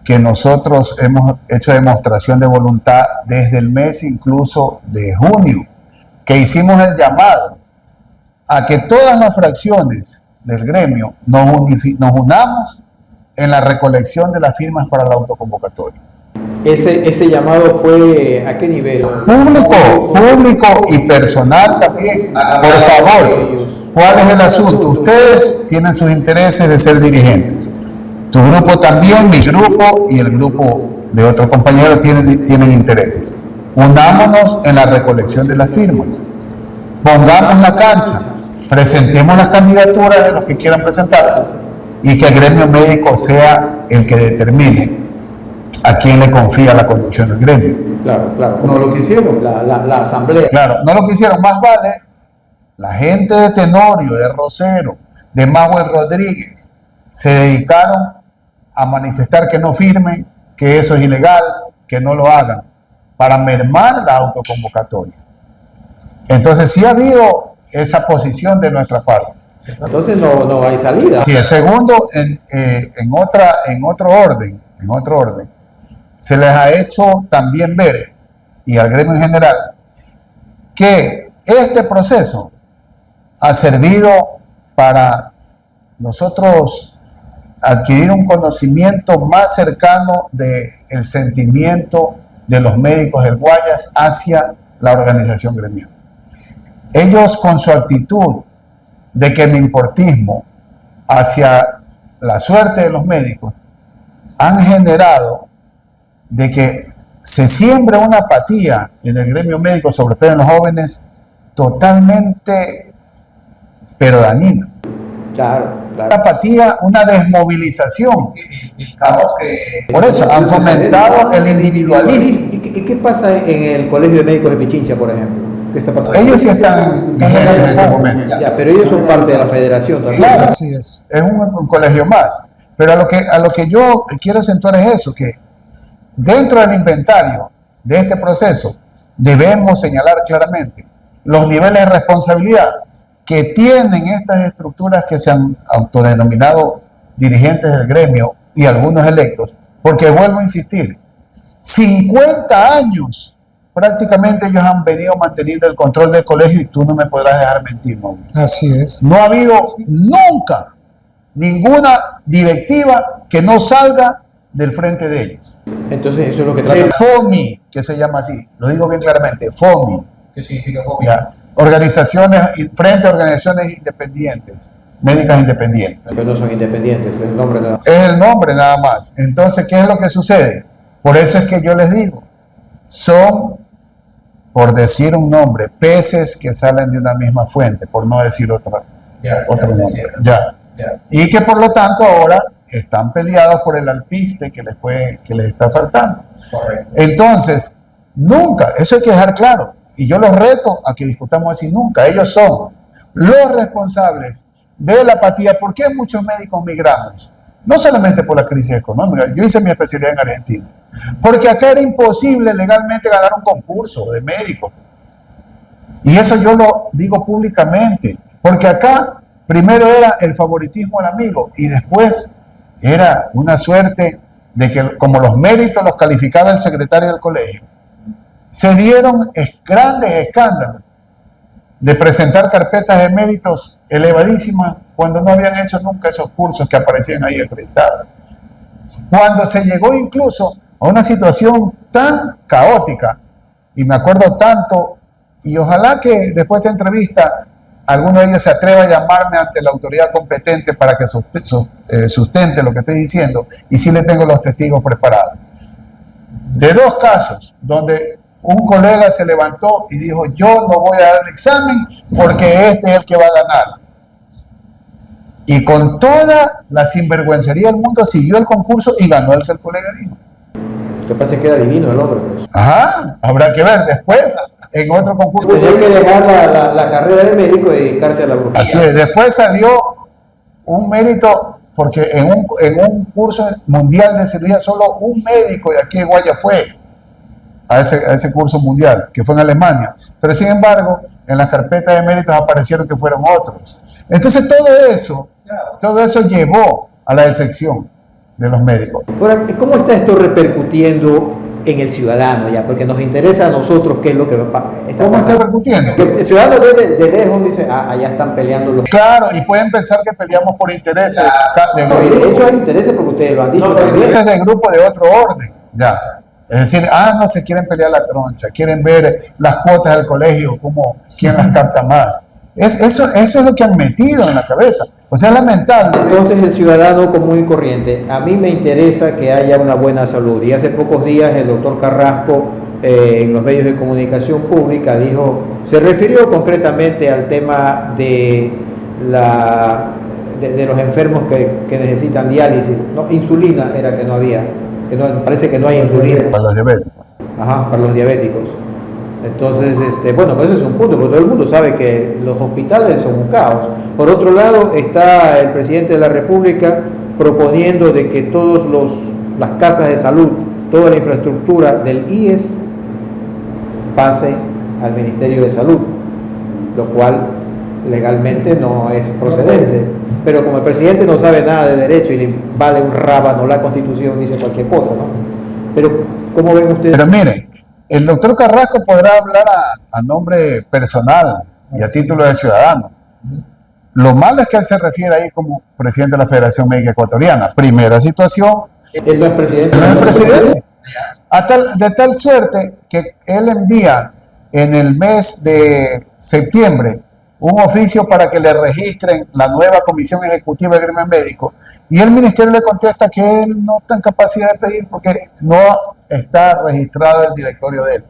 que nosotros hemos hecho demostración de voluntad desde el mes incluso de junio, que hicimos el llamado a que todas las fracciones del gremio nos unamos en la recolección de las firmas para la autoconvocatoria. Ese llamado fue ¿a qué nivel? Público y personal también. Por favor, ¿cuál es el asunto? Ustedes tienen sus intereses de ser dirigentes. Tu grupo también, mi grupo y el grupo de otros compañeros tienen intereses. Unámonos en la recolección de las firmas. Pongamos la cancha. Presentemos las candidaturas de los que quieran presentarse y que el gremio médico sea el que determine a quién le confía la conducción del gremio. Claro, como lo que hicieron, la asamblea. Claro, no lo que hicieron, más vale la gente de Tenorio, de Rosero, de Manuel Rodríguez, se dedicaron a manifestar que no firmen, que eso es ilegal, que no lo hagan, para mermar la autoconvocatoria. Entonces sí ha habido esa posición de nuestra parte. Entonces no hay salida. Sí, el segundo, en otro orden, se les ha hecho también ver, y al gremio en general, que este proceso ha servido para nosotros adquirir un conocimiento más cercano del sentimiento de los médicos del Guayas hacia la organización gremial. Ellos, con su actitud de que me importismo hacia la suerte de los médicos, han generado de que se siembra una apatía en el gremio médico, sobre todo en los jóvenes, totalmente pero dañina. Claro. Una apatía, una desmovilización. Por eso han fomentado el individualismo. ¿Y qué pasa en el Colegio de Médicos de Pichincha, por ejemplo? ¿Qué está pasando? Ellos sí están vigentes en este momento. Ya, pero ellos son parte de la federación también. Claro, así es. Es un colegio más. Pero a lo que yo quiero acentuar es eso, que dentro del inventario de este proceso debemos señalar claramente los niveles de responsabilidad que tienen estas estructuras que se han autodenominado dirigentes del gremio y algunos electos, porque vuelvo a insistir, 50 años prácticamente ellos han venido manteniendo el control del colegio y tú no me podrás dejar mentir, Mauricio. Así es. No ha habido nunca ninguna directiva que no salga del frente de ellos. Entonces eso es lo que trata. El FOMI, que se llama así, lo digo bien claramente, FOMI. ¿Qué significa FOMI? Ya, frente a organizaciones independientes, médicas independientes. Pero no son independientes, es el nombre nada más. Es el nombre nada más. Entonces, ¿qué es lo que sucede? Por eso es que yo les digo, son, por decir un nombre, peces que salen de una misma fuente, por no decir otro nombre. Y que por lo tanto ahora están peleados por el alpiste que les está faltando. Correcto. Entonces, nunca, eso hay que dejar claro, y yo los reto a que discutamos así, nunca, ellos son los responsables de la apatía. ¿Por qué muchos médicos migramos? No solamente por la crisis económica, yo hice mi especialidad en Argentina, porque acá era imposible legalmente ganar un concurso de médicos, y eso yo lo digo públicamente, porque acá primero era el favoritismo al amigo, y después era una suerte de que como los méritos los calificaba el secretario del colegio, se dieron grandes escándalos de presentar carpetas de méritos elevadísimas cuando no habían hecho nunca esos cursos que aparecían ahí acreditados. Cuando se llegó incluso a una situación tan caótica, y me acuerdo tanto, y ojalá que después de esta entrevista alguno de ellos se atreva a llamarme ante la autoridad competente para que sustente lo que estoy diciendo, y sí le tengo los testigos preparados. De dos casos donde un colega se levantó y dijo, yo no voy a dar el examen porque este es el que va a ganar. Y con toda la sinvergüencería del mundo siguió el concurso y ganó el que el colega dijo. Lo que pasa es que era divino el hombre. Pues. Ajá, habrá que ver después en otro concurso. Tenía que dejar la carrera de médico y dedicarse a la brujería. Así es, después salió un mérito, porque en un curso mundial de cirugía solo un médico de aquí de Guaya fue a ese curso mundial, que fue en Alemania. Pero sin embargo, en las carpetas de méritos aparecieron que fueron otros. Entonces todo eso llevó a la decepción de los médicos. Ahora, ¿cómo está esto repercutiendo en el ciudadano ya, porque nos interesa a nosotros qué es lo que está ¿Cómo está pasando. repercutiendo? El ciudadano de lejos dice, allá están peleando los... Claro, y pueden pensar que peleamos por intereses No, y de hecho hay intereses porque ustedes lo han dicho también. intereses de grupo de otro orden, ya. Es decir, no se quieren pelear la troncha, quieren ver las cuotas del colegio, como quién las capta más. Eso es lo que han metido en la cabeza. O sea, es lamentable. Entonces el ciudadano común y corriente, a mí me interesa que haya una buena salud. Y hace pocos días el doctor Carrasco en los medios de comunicación pública se refirió concretamente al tema de los enfermos que necesitan diálisis. No, insulina era que no había, parece que no hay insulina. Para los diabéticos. Ajá, para los diabéticos. Entonces, bueno, pues ese es un punto, porque todo el mundo sabe que los hospitales son un caos. Por otro lado, está el presidente de la República proponiendo de que todas las casas de salud, toda la infraestructura del IES pase al Ministerio de Salud, lo cual legalmente no es procedente. Pero como el presidente no sabe nada de derecho y le vale un rábano la Constitución, dice cualquier cosa, ¿no? Pero, ¿cómo ven ustedes? Pero miren, el doctor Carrasco podrá hablar a nombre personal y a título de ciudadano. Lo malo es que él se refiere ahí como presidente de la Federación Médica Ecuatoriana. Primera situación. Él no es presidente. No es presidente. De tal suerte que él envía en el mes de septiembre un oficio para que le registren la nueva Comisión Ejecutiva del Gremio Médico, y el ministerio le contesta que él no está en capacidad de pedir porque no está registrado el directorio de él.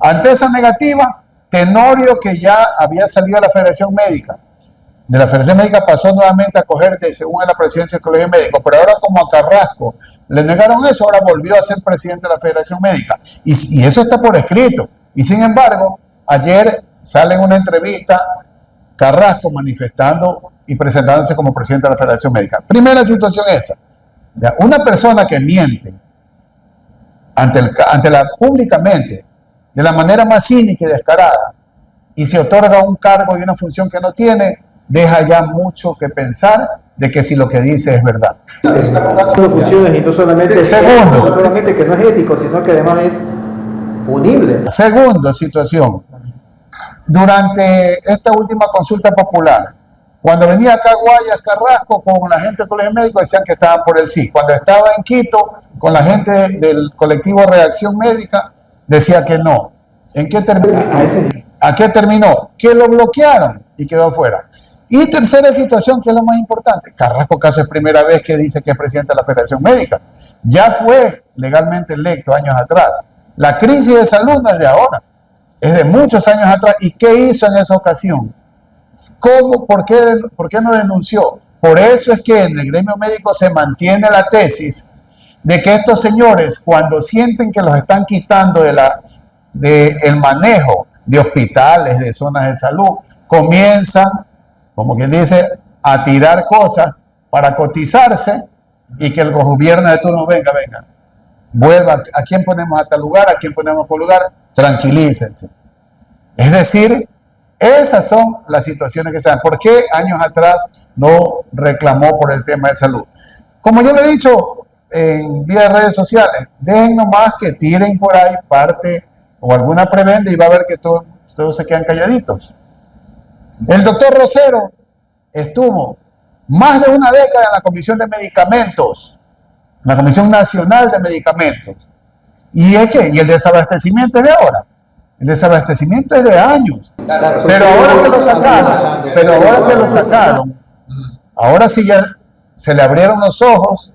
Ante esa negativa, Tenorio, que ya había salido de la Federación Médica, pasó nuevamente a coger según la presidencia del Colegio Médico, pero ahora como a Carrasco le negaron eso, ahora volvió a ser presidente de la Federación Médica, y eso está por escrito. Y sin embargo, ayer sale en una entrevista Carrasco manifestando y presentándose como presidente de la Federación Médica. Primera situación esa. ¿Ya? Una persona que miente públicamente, de la manera más cínica y descarada, y se otorga un cargo y una función que no tiene, deja ya mucho que pensar de que si lo que dice es verdad. Funciones, y no solamente, Segundo. no solamente que no es ético, sino que además es punible. Segunda situación. Durante esta última consulta popular, cuando venía acá a Guayas, Carrasco, con la gente del Colegio Médico, decían que estaban por el sí. Cuando estaba en Quito, con la gente del colectivo Reacción Médica, decía que no. ¿En qué terminó? ¿A qué terminó? Que lo bloquearon y quedó afuera. Y tercera situación, que es lo más importante. Carrasco casi es primera vez que dice que es presidente de la Federación Médica. Ya fue legalmente electo años atrás. La crisis de salud no es de ahora, es de muchos años atrás. ¿Y qué hizo en esa ocasión? ¿Cómo? ¿Por qué no denunció? Por eso es que en el gremio médico se mantiene la tesis de que estos señores, cuando sienten que los están quitando del manejo de hospitales, de zonas de salud, comienzan, como quien dice, a tirar cosas para cotizarse y que el gobierno de turno venga, vuelva, ¿a quién ponemos a tal lugar? ¿A quién ponemos por lugar? Tranquilícense. Es decir, esas son las situaciones que se dan. ¿Por qué años atrás no reclamó por el tema de salud? Como yo le he dicho en vía de redes sociales, dejen nomás que tiren por ahí parte o alguna prebenda y va a ver que todos se quedan calladitos. El doctor Rosero estuvo más de una década en la Comisión de Medicamentos, la Comisión Nacional de Medicamentos. Y el desabastecimiento es de ahora. El desabastecimiento es de años. Pero ahora que lo sacaron, ahora sí ya se le abrieron los ojos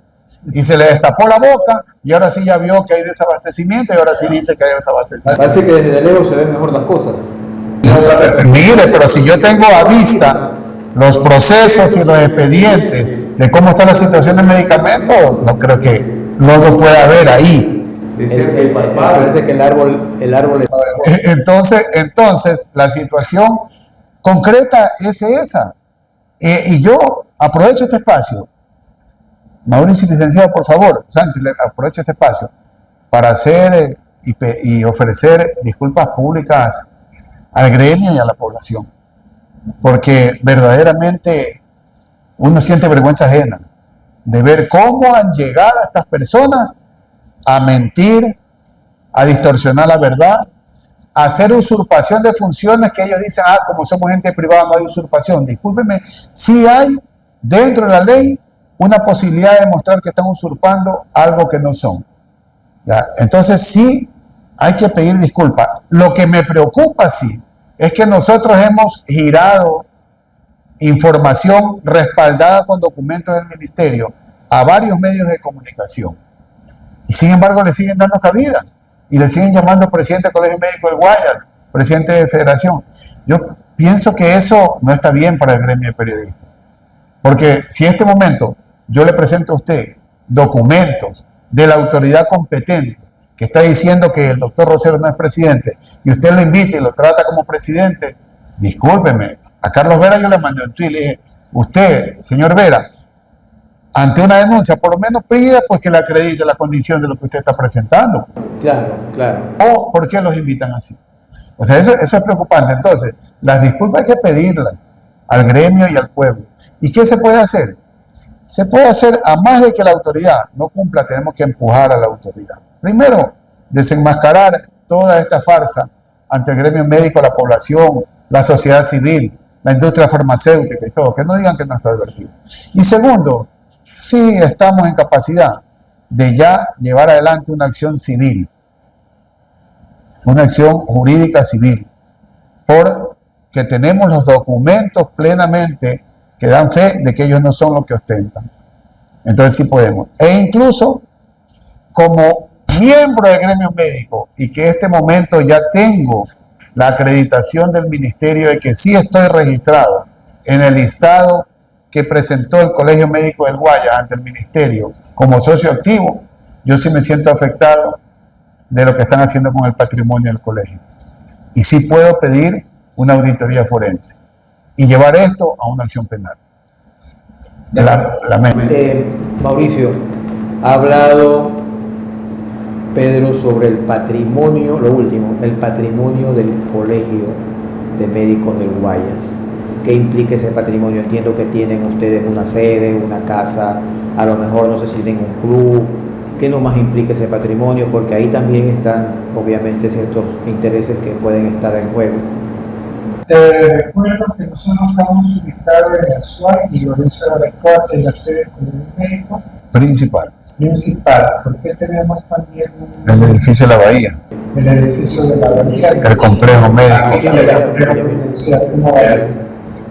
y se le destapó la boca, y ahora sí ya vio que hay desabastecimiento, y ahora sí dice que hay desabastecimiento. Parece que desde lejos se ven mejor las cosas. Mire, pero si yo tengo a vista los procesos y los expedientes de cómo está la situación del medicamento, no creo que no lo pueda ver ahí. Parece que el árbol Entonces, la situación concreta es esa. Y yo aprovecho este espacio, Mauricio, licenciado, por favor, Sánchez, aprovecho este espacio para hacer y ofrecer disculpas públicas al gremio y a la población, porque verdaderamente uno siente vergüenza ajena de ver cómo han llegado estas personas a mentir, a distorsionar la verdad, a hacer usurpación de funciones que ellos dicen, como somos gente privada no hay usurpación. Discúlpenme, sí hay dentro de la ley una posibilidad de demostrar que están usurpando algo que no son. ¿Ya? Entonces sí hay que pedir disculpas. Lo que me preocupa sí es que nosotros hemos girado información respaldada con documentos del ministerio a varios medios de comunicación y sin embargo le siguen dando cabida y le siguen llamando presidente del Colegio Médico del Guayas, presidente de federación. Yo pienso que eso no está bien para el gremio de periodistas, porque si en este momento yo le presento a usted documentos de la autoridad competente que está diciendo que el doctor Rosero no es presidente y usted lo invita y lo trata como presidente, discúlpeme, a Carlos Vera yo le mandé un tuit y le dije, usted, señor Vera, ante una denuncia, por lo menos pida pues que le acredite la condición de lo que usted está presentando. Claro, claro. ¿O por qué los invitan así? O sea, eso es preocupante. Entonces, las disculpas hay que pedirlas al gremio y al pueblo. ¿Y qué se puede hacer? Se puede hacer, a más de que la autoridad no cumpla, tenemos que empujar a la autoridad. Primero, desenmascarar toda esta farsa ante el gremio médico, la población, la sociedad civil, la industria farmacéutica y todo, que no digan que no está advertido. Y segundo, sí estamos en capacidad de ya llevar adelante una acción civil, una acción jurídica civil, porque tenemos los documentos plenamente que dan fe de que ellos no son los que ostentan. Entonces sí podemos. E incluso como miembro del gremio médico y que en este momento ya tengo la acreditación del ministerio de que sí estoy registrado en el listado que presentó el Colegio Médico del Guayas ante el ministerio como socio activo, yo sí me siento afectado de lo que están haciendo con el patrimonio del colegio. Y sí puedo pedir una auditoría forense y llevar esto a una acción penal. Mauricio, ha hablado Pedro sobre el patrimonio, lo último, el patrimonio del Colegio de Médicos del Guayas. ¿Qué implica ese patrimonio? Entiendo que tienen ustedes una sede, una casa, a lo mejor no sé si tienen un club. ¿Qué nomás implica ese patrimonio? Porque ahí también están obviamente ciertos intereses que pueden estar en juego. Te recuerdo que nosotros estamos ubicados en la SUAR y Lorenzo de la Escuela, en la sede del Colegio Médico Principal. ¿Por qué tenemos también El edificio de la Bahía. el edificio de la Bahía? El complejo médico.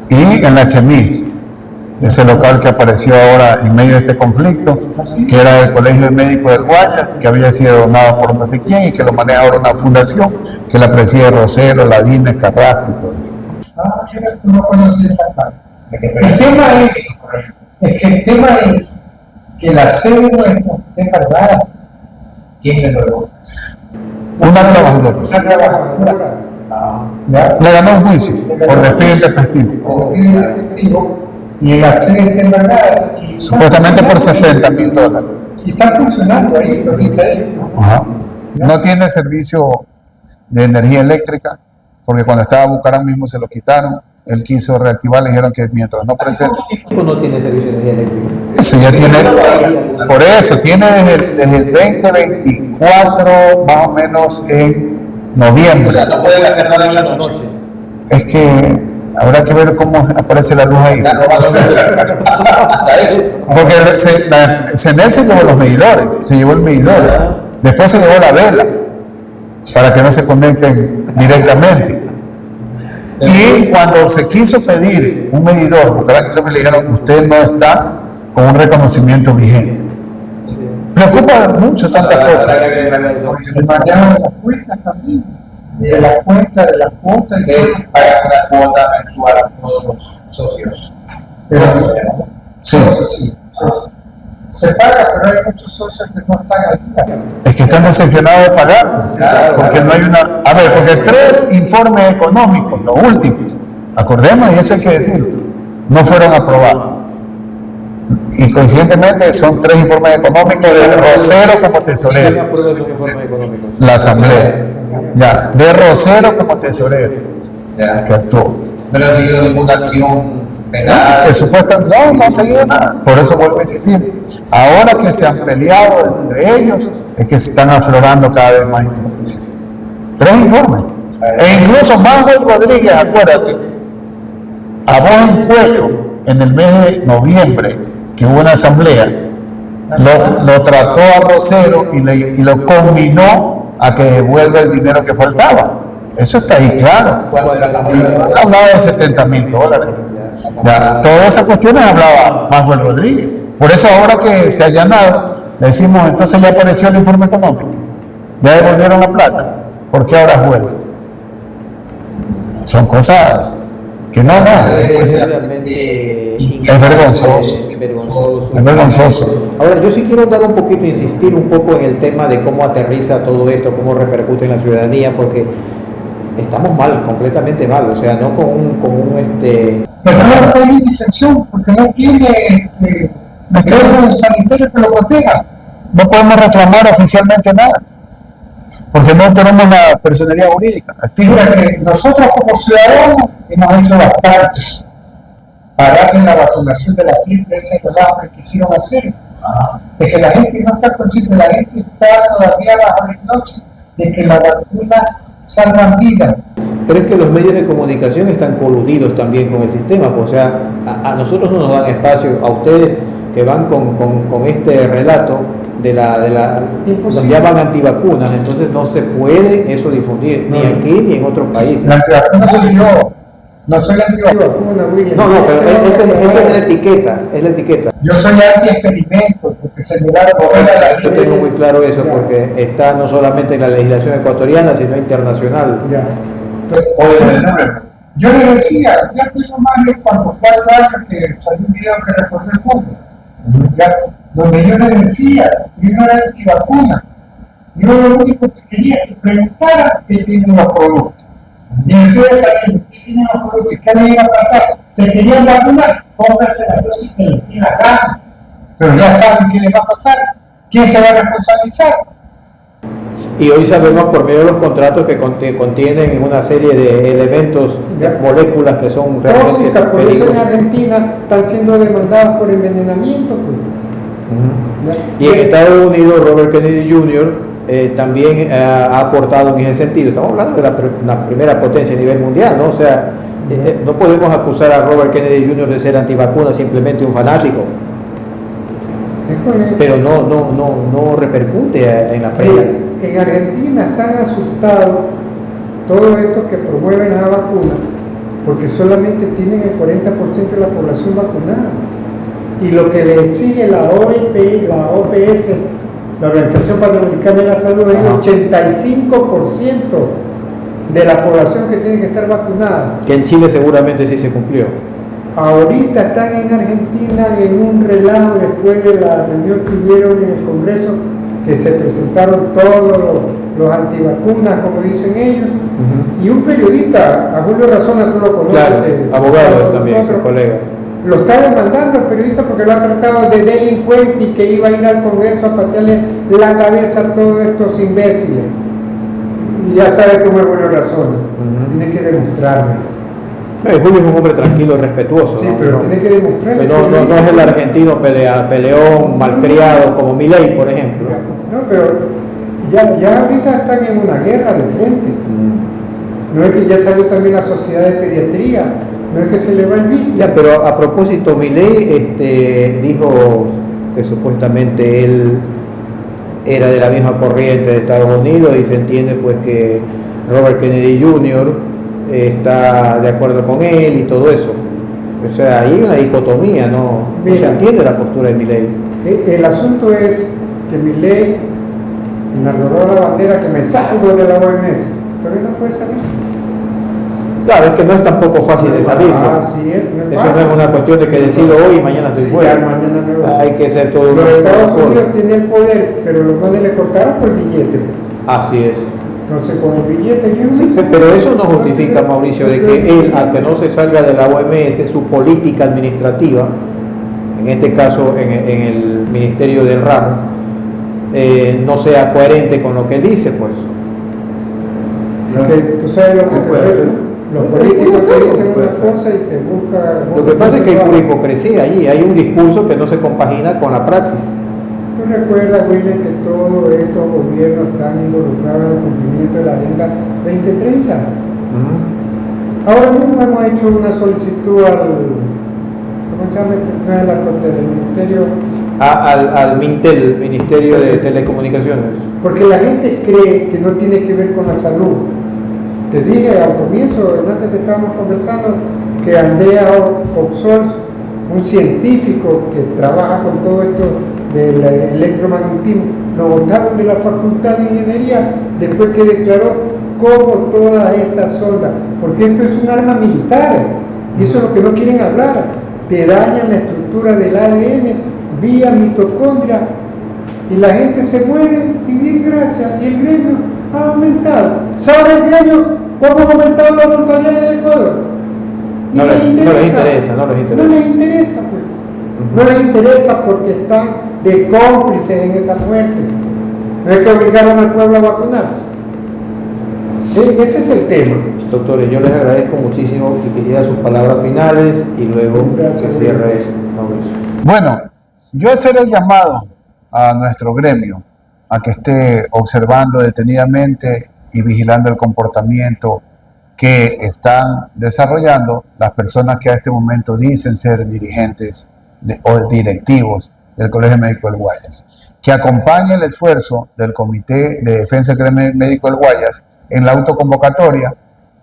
Y en la Chemis, ese local que apareció ahora en medio de este conflicto, que era el Colegio Médico del Guayas, que había sido donado por no sé quién y que lo maneja ahora una fundación que la preside Rosero, Ladines, Carrasco y todo eso. Tú no conoces esa parte. El tema es que la sede nuestra esté cargada. ¿Quién le lo? Una trabajadora. Una trabajadora. ¿Ya? Le ganó un juicio por despido intempestivo. Y en la sede está embargada. Supuestamente por $60,000. Y está funcionando ahí ahorita. Ajá. No tiene servicio de energía eléctrica, porque cuando estaba Bucaram mismo se lo quitaron. Él quiso reactivar, le dijeron que mientras no presente. No tiene servicio de energía eléctrica. Eso ya tiene, por eso, tiene desde el 2024, más o menos en noviembre. O sea, no pueden hacer nada en la noche. Es que habrá que ver cómo aparece la luz ahí. Porque Senel se llevó los medidores, se llevó el medidor. Después se llevó la vela, para que no se conecten directamente. Y cuando se quiso pedir un medidor, porque ahora que me dijeron, usted no está con un reconocimiento vigente. Preocupa mucho tantas cosas. El manejo de las cuentas también. De las cuentas, de las cuotas. Que pagan una cuota mensual a todos los socios. Sí. Se paga, pero hay muchos socios que no están al día. Es que están decepcionados de pagar, porque no hay una... A ver, porque 3 informes económicos, los últimos, acordemos, y eso hay que decirlo, no fueron aprobados. Y coincidentemente son 3 informes económicos de Rosero como tesorero. La asamblea. Ya, de Rosero como tesorero. Ya. Que actuó. No han seguido ninguna acción penal. Que supuestamente no han seguido nada. Por eso vuelvo a insistir. Ahora que se han peleado entre ellos, es que se están aflorando cada vez más información. 3 informes. E incluso Manuel Rodríguez, acuérdate, a voz en cuello, en el mes de noviembre, que hubo una asamblea, lo trató a Rosero y lo conminó a que devuelva el dinero que faltaba. Eso está ahí claro. Hablaba de $70,000. Ya, todas esas cuestiones hablaba Manuel Rodríguez. Por eso ahora que se ha allanado, le decimos, entonces ya apareció el informe económico, ya devolvieron la plata, ¿por qué ahora has vuelto? Son cosas que no. Es vergonzoso. Es vergonzoso. Ahora, yo sí quiero dar un poquito, insistir un poco en el tema de cómo aterriza todo esto, cómo repercute en la ciudadanía, porque estamos mal, completamente mal, o sea, no con un Pero no está en disensión, porque no tiene órganos sanitarios que lo protejan. No podemos reclamar oficialmente nada, porque no tenemos la personería jurídica. Fíjate que nosotros como ciudadanos hemos hecho bastante para darle la vacunación de la triple ese relajo que quisieron hacer. Es que la gente no está consciente, la gente está todavía bajo la hipnosis de que las vacunas salvan vidas. Pero es que los medios de comunicación están coludidos también con el sistema, pues, o sea, a nosotros no nos dan espacio, a ustedes que van con este relato nos llaman antivacunas, entonces no se puede eso difundir, ni aquí ni en otros países. La antivacuna soy yo, no soy antivacuna, William. No, pero esa es la etiqueta, Yo soy anti-experimento, porque se me da la Yo tengo muy claro eso, porque está no solamente en la legislación ecuatoriana, sino internacional. Yo le decía, ya tengo más de 4 años que salió un video que recorrió el mundo, donde yo le decía, yo no era antivacuna, yo lo único que quería que preguntaran qué tienen los productos. Y ustedes saben qué tienen los productos, qué le iba a pasar. Se querían vacunar, pónganse la dosis que les dé la gana, pero ya saben qué les va a pasar, quién se va a responsabilizar. Y hoy sabemos por medio de los contratos que contienen una serie de elementos, de moléculas que son realmente tóxicas, por eso en peligrosas. Argentina están siendo demandadas por envenenamiento. Y en Estados Unidos, Robert Kennedy Jr. También ha aportado en ese sentido. Estamos hablando de la primera potencia a nivel mundial, ¿no? O sea, no podemos acusar a Robert Kennedy Jr. de ser antivacuna, simplemente un fanático. Pero no repercute en la prensa. En Argentina están asustados todos estos que promueven la vacuna porque solamente tienen el 40% de la población vacunada. Y lo que le exige la OPS, la Organización Panamericana de la Salud, es el 85% de la población que tiene que estar vacunada. Que en Chile seguramente sí se cumplió. Ahorita están en Argentina en un relajo después de la reunión que hubieron en el Congreso, que se presentaron todos los antivacunas, como dicen ellos, y un periodista, a Julio Razona, tú lo conoces, Claro, abogado también, su colega. Lo está demandando el periodista porque lo ha tratado de delincuente y que iba a ir al Congreso a patearle la cabeza a todos estos imbéciles. Y ya sabe cómo es Julio Razona, tiene que demostrarme. Julio es un hombre tranquilo, respetuoso. Sí, ¿no? pero tiene que demostrar. No es el argentino peleón, malcriado, como Milei, por ejemplo. No, pero ya ahorita están en una guerra de frente. No es que ya salió también la sociedad de pediatría, no es que se le va el vicio. Ya, pero a propósito, Milei dijo que supuestamente él era de la misma corriente de Estados Unidos y se entiende pues que Robert Kennedy Jr. está de acuerdo con él y todo eso. O sea, hay una dicotomía, no se entiende la postura de Milei. El asunto es que Milei enarboló la bandera que me salgo de la OMS. Todavía no puede salirse. Claro, es que no es tampoco fácil de salirse. Así es, Eso no es una cuestión de que decirlo hoy y mañana estoy fuera. Mañana me voy. Hay que ser todo Los Estados un Unidos tienen el poder, pero los manes le cortaron por el billete. Así es. Entonces con el billete Pero eso no justifica, Mauricio, de que él, aunque no se salga de la OMS, su política administrativa, en este caso en el Ministerio del Ramo, no sea coherente con lo que él dice, pues. Tú sabes lo que puede hacer. Los políticos te dicen una cosa y te buscan. Lo que pasa es que hay pura hipocresía allí, hay un discurso que no se compagina con la praxis. ¿Tú recuerdas, William, que todos estos gobiernos están involucrados en el cumplimiento de la Agenda 2030? Ahora mismo hemos hecho una solicitud ¿cómo se llama? La Corte del Ministerio. Al MINTEL, Ministerio de Telecomunicaciones. Porque la gente cree que no tiene que ver con la salud. Te dije al comienzo, antes que estábamos conversando, que Andrea Oxors, un científico que trabaja con todo esto del electromagnetismo, lo botaron de la Facultad de Ingeniería después que declaró cómo todas estas ondas, porque esto es un arma militar, y eso es lo que no quieren hablar, te dañan la estructura del ADN vía mitocondria, y la gente se muere, y bien gracias, y el gremio ha aumentado. ¿Sabe el gremio cómo ha aumentado la mortalidad del Ecuador? No les interesa. No les interesa, pues. No les interesa porque están de cómplices en esa muerte. No es que obligaron al pueblo a vacunarse. Ese es el tema. Doctores, yo les agradezco muchísimo y quisiera sus palabras finales y luego se cierre Mauricio. Bueno, yo hacer el llamado a nuestro gremio a que esté observando detenidamente y vigilando el comportamiento que están desarrollando las personas que a este momento dicen ser dirigentes o directivos del Colegio Médico del Guayas, que acompañe el esfuerzo del Comité de Defensa del Gremio Médico del Guayas en la autoconvocatoria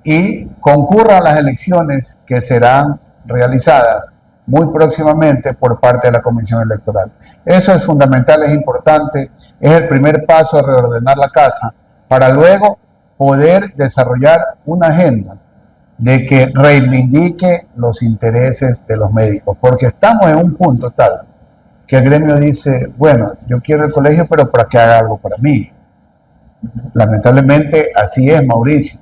y concurran a las elecciones que serán realizadas muy próximamente por parte de la Comisión Electoral. Eso es fundamental, es importante, es el primer paso a reordenar la casa para luego poder desarrollar una agenda de que reivindique los intereses de los médicos, porque estamos en un punto tal que el gremio dice, bueno, yo quiero el colegio, pero para que haga algo para mí. Lamentablemente así es, Mauricio.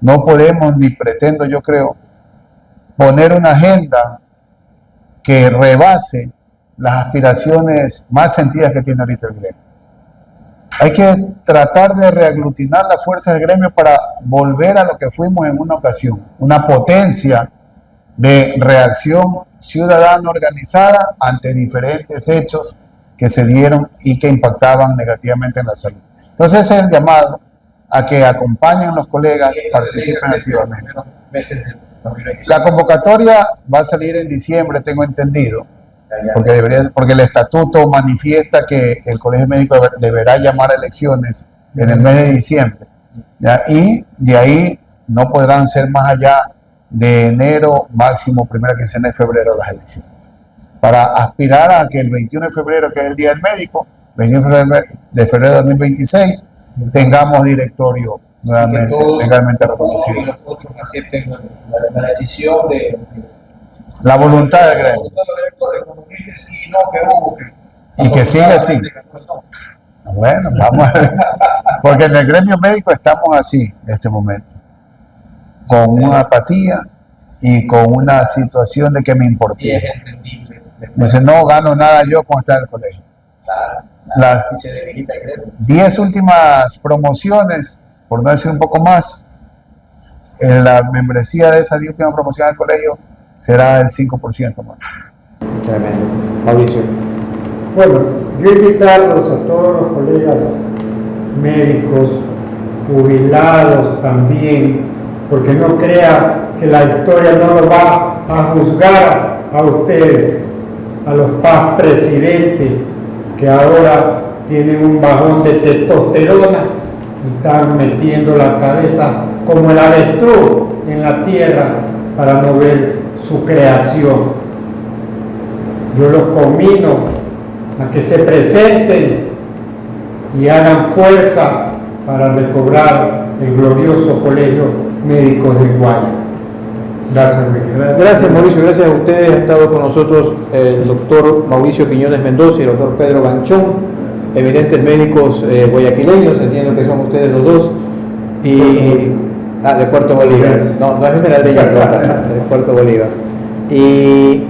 No podemos ni pretendo, yo creo, poner una agenda que rebase las aspiraciones más sentidas que tiene ahorita el gremio. Hay que tratar de reaglutinar las fuerzas del gremio para volver a lo que fuimos en una ocasión, una potencia de reacción ciudadana organizada ante diferentes hechos que se dieron y que impactaban negativamente en la salud. Entonces ese es el llamado a que acompañen los colegas, participen activamente. La convocatoria va a salir en diciembre, tengo entendido, porque el estatuto manifiesta que el Colegio Médico deberá llamar a elecciones en el mes de diciembre, ¿ya? Y de ahí no podrán ser más allá de enero, máximo primera quincena de febrero las elecciones, para aspirar a que el 21 de febrero, que es el Día del Médico, 21 de febrero de 2026, tengamos directorio nuevamente legalmente reconocido. Y los otros acepten la decisión de la voluntad del gremio. Sí, no, que hubo, Y que siga así. Bueno, vamos a ver. Porque en el gremio médico estamos así en este momento, con una apatía y con una situación de que me importa. Y es entendible. Dice, no gano nada yo con estar en el colegio. Las Y se debilita el gremio. 10 últimas promociones, por no decir un poco más, en la membresía de esas 10 últimas promociones del colegio será el 5% más. Tremendo. Mauricio. Bueno, yo invitarlos a todos los colegas médicos, jubilados también, porque no crea que la historia no lo va a juzgar a ustedes, a los PAS presidentes que ahora tienen un bajón de testosterona y están metiendo la cabeza como el avestruz en la tierra para no ver su creación. Yo los conmino a que se presenten y hagan fuerza para recobrar el glorioso Colegio Médico de Guayas. Gracias, Miguel. Gracias, Mauricio, gracias a ustedes. Ha estado con nosotros el doctor Mauricio Quiñones Mendoza y el doctor Pedro Banchón, eminentes médicos guayaquileños, entiendo que son ustedes los dos, y de Puerto Bolívar, no es General de Yacuata, de Puerto Bolívar. Y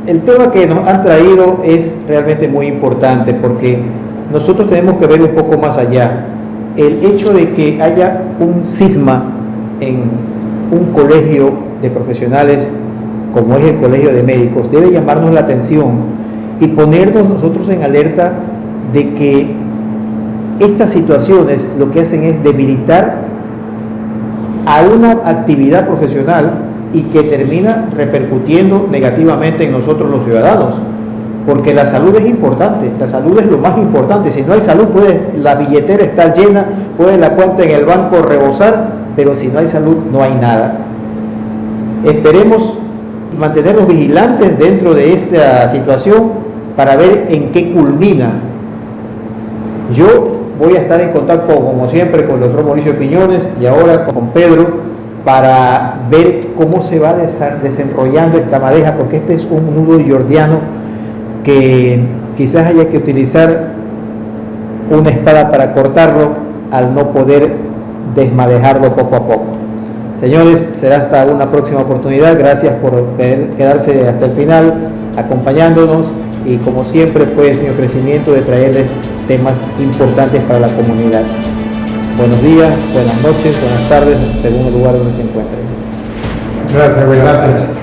el tema que nos han traído es realmente muy importante porque nosotros tenemos que ver un poco más allá. El hecho de que haya un cisma en un colegio de profesionales como es el Colegio de Médicos debe llamarnos la atención y ponernos nosotros en alerta de que estas situaciones lo que hacen es debilitar a una actividad profesional y que termina repercutiendo negativamente en nosotros los ciudadanos, porque la salud es importante, la salud es lo más importante. Si no hay salud, puede la billetera estar llena, puede la cuenta en el banco rebosar, pero si no hay salud no hay nada. Esperemos mantenernos vigilantes dentro de esta situación para ver en qué culmina. Yo voy a estar en contacto, como siempre, con el doctor Mauricio Quiñones y ahora con Pedro para ver cómo se va desenrollando esta madeja, porque este es un nudo gordiano que quizás haya que utilizar una espada para cortarlo al no poder desmadejarlo poco a poco. Señores, será hasta una próxima oportunidad. Gracias por quedarse hasta el final acompañándonos y como siempre pues mi ofrecimiento de traerles temas importantes para la comunidad. Buenos días, buenas noches, buenas tardes, según el lugar donde se encuentren. Gracias, buenas noches.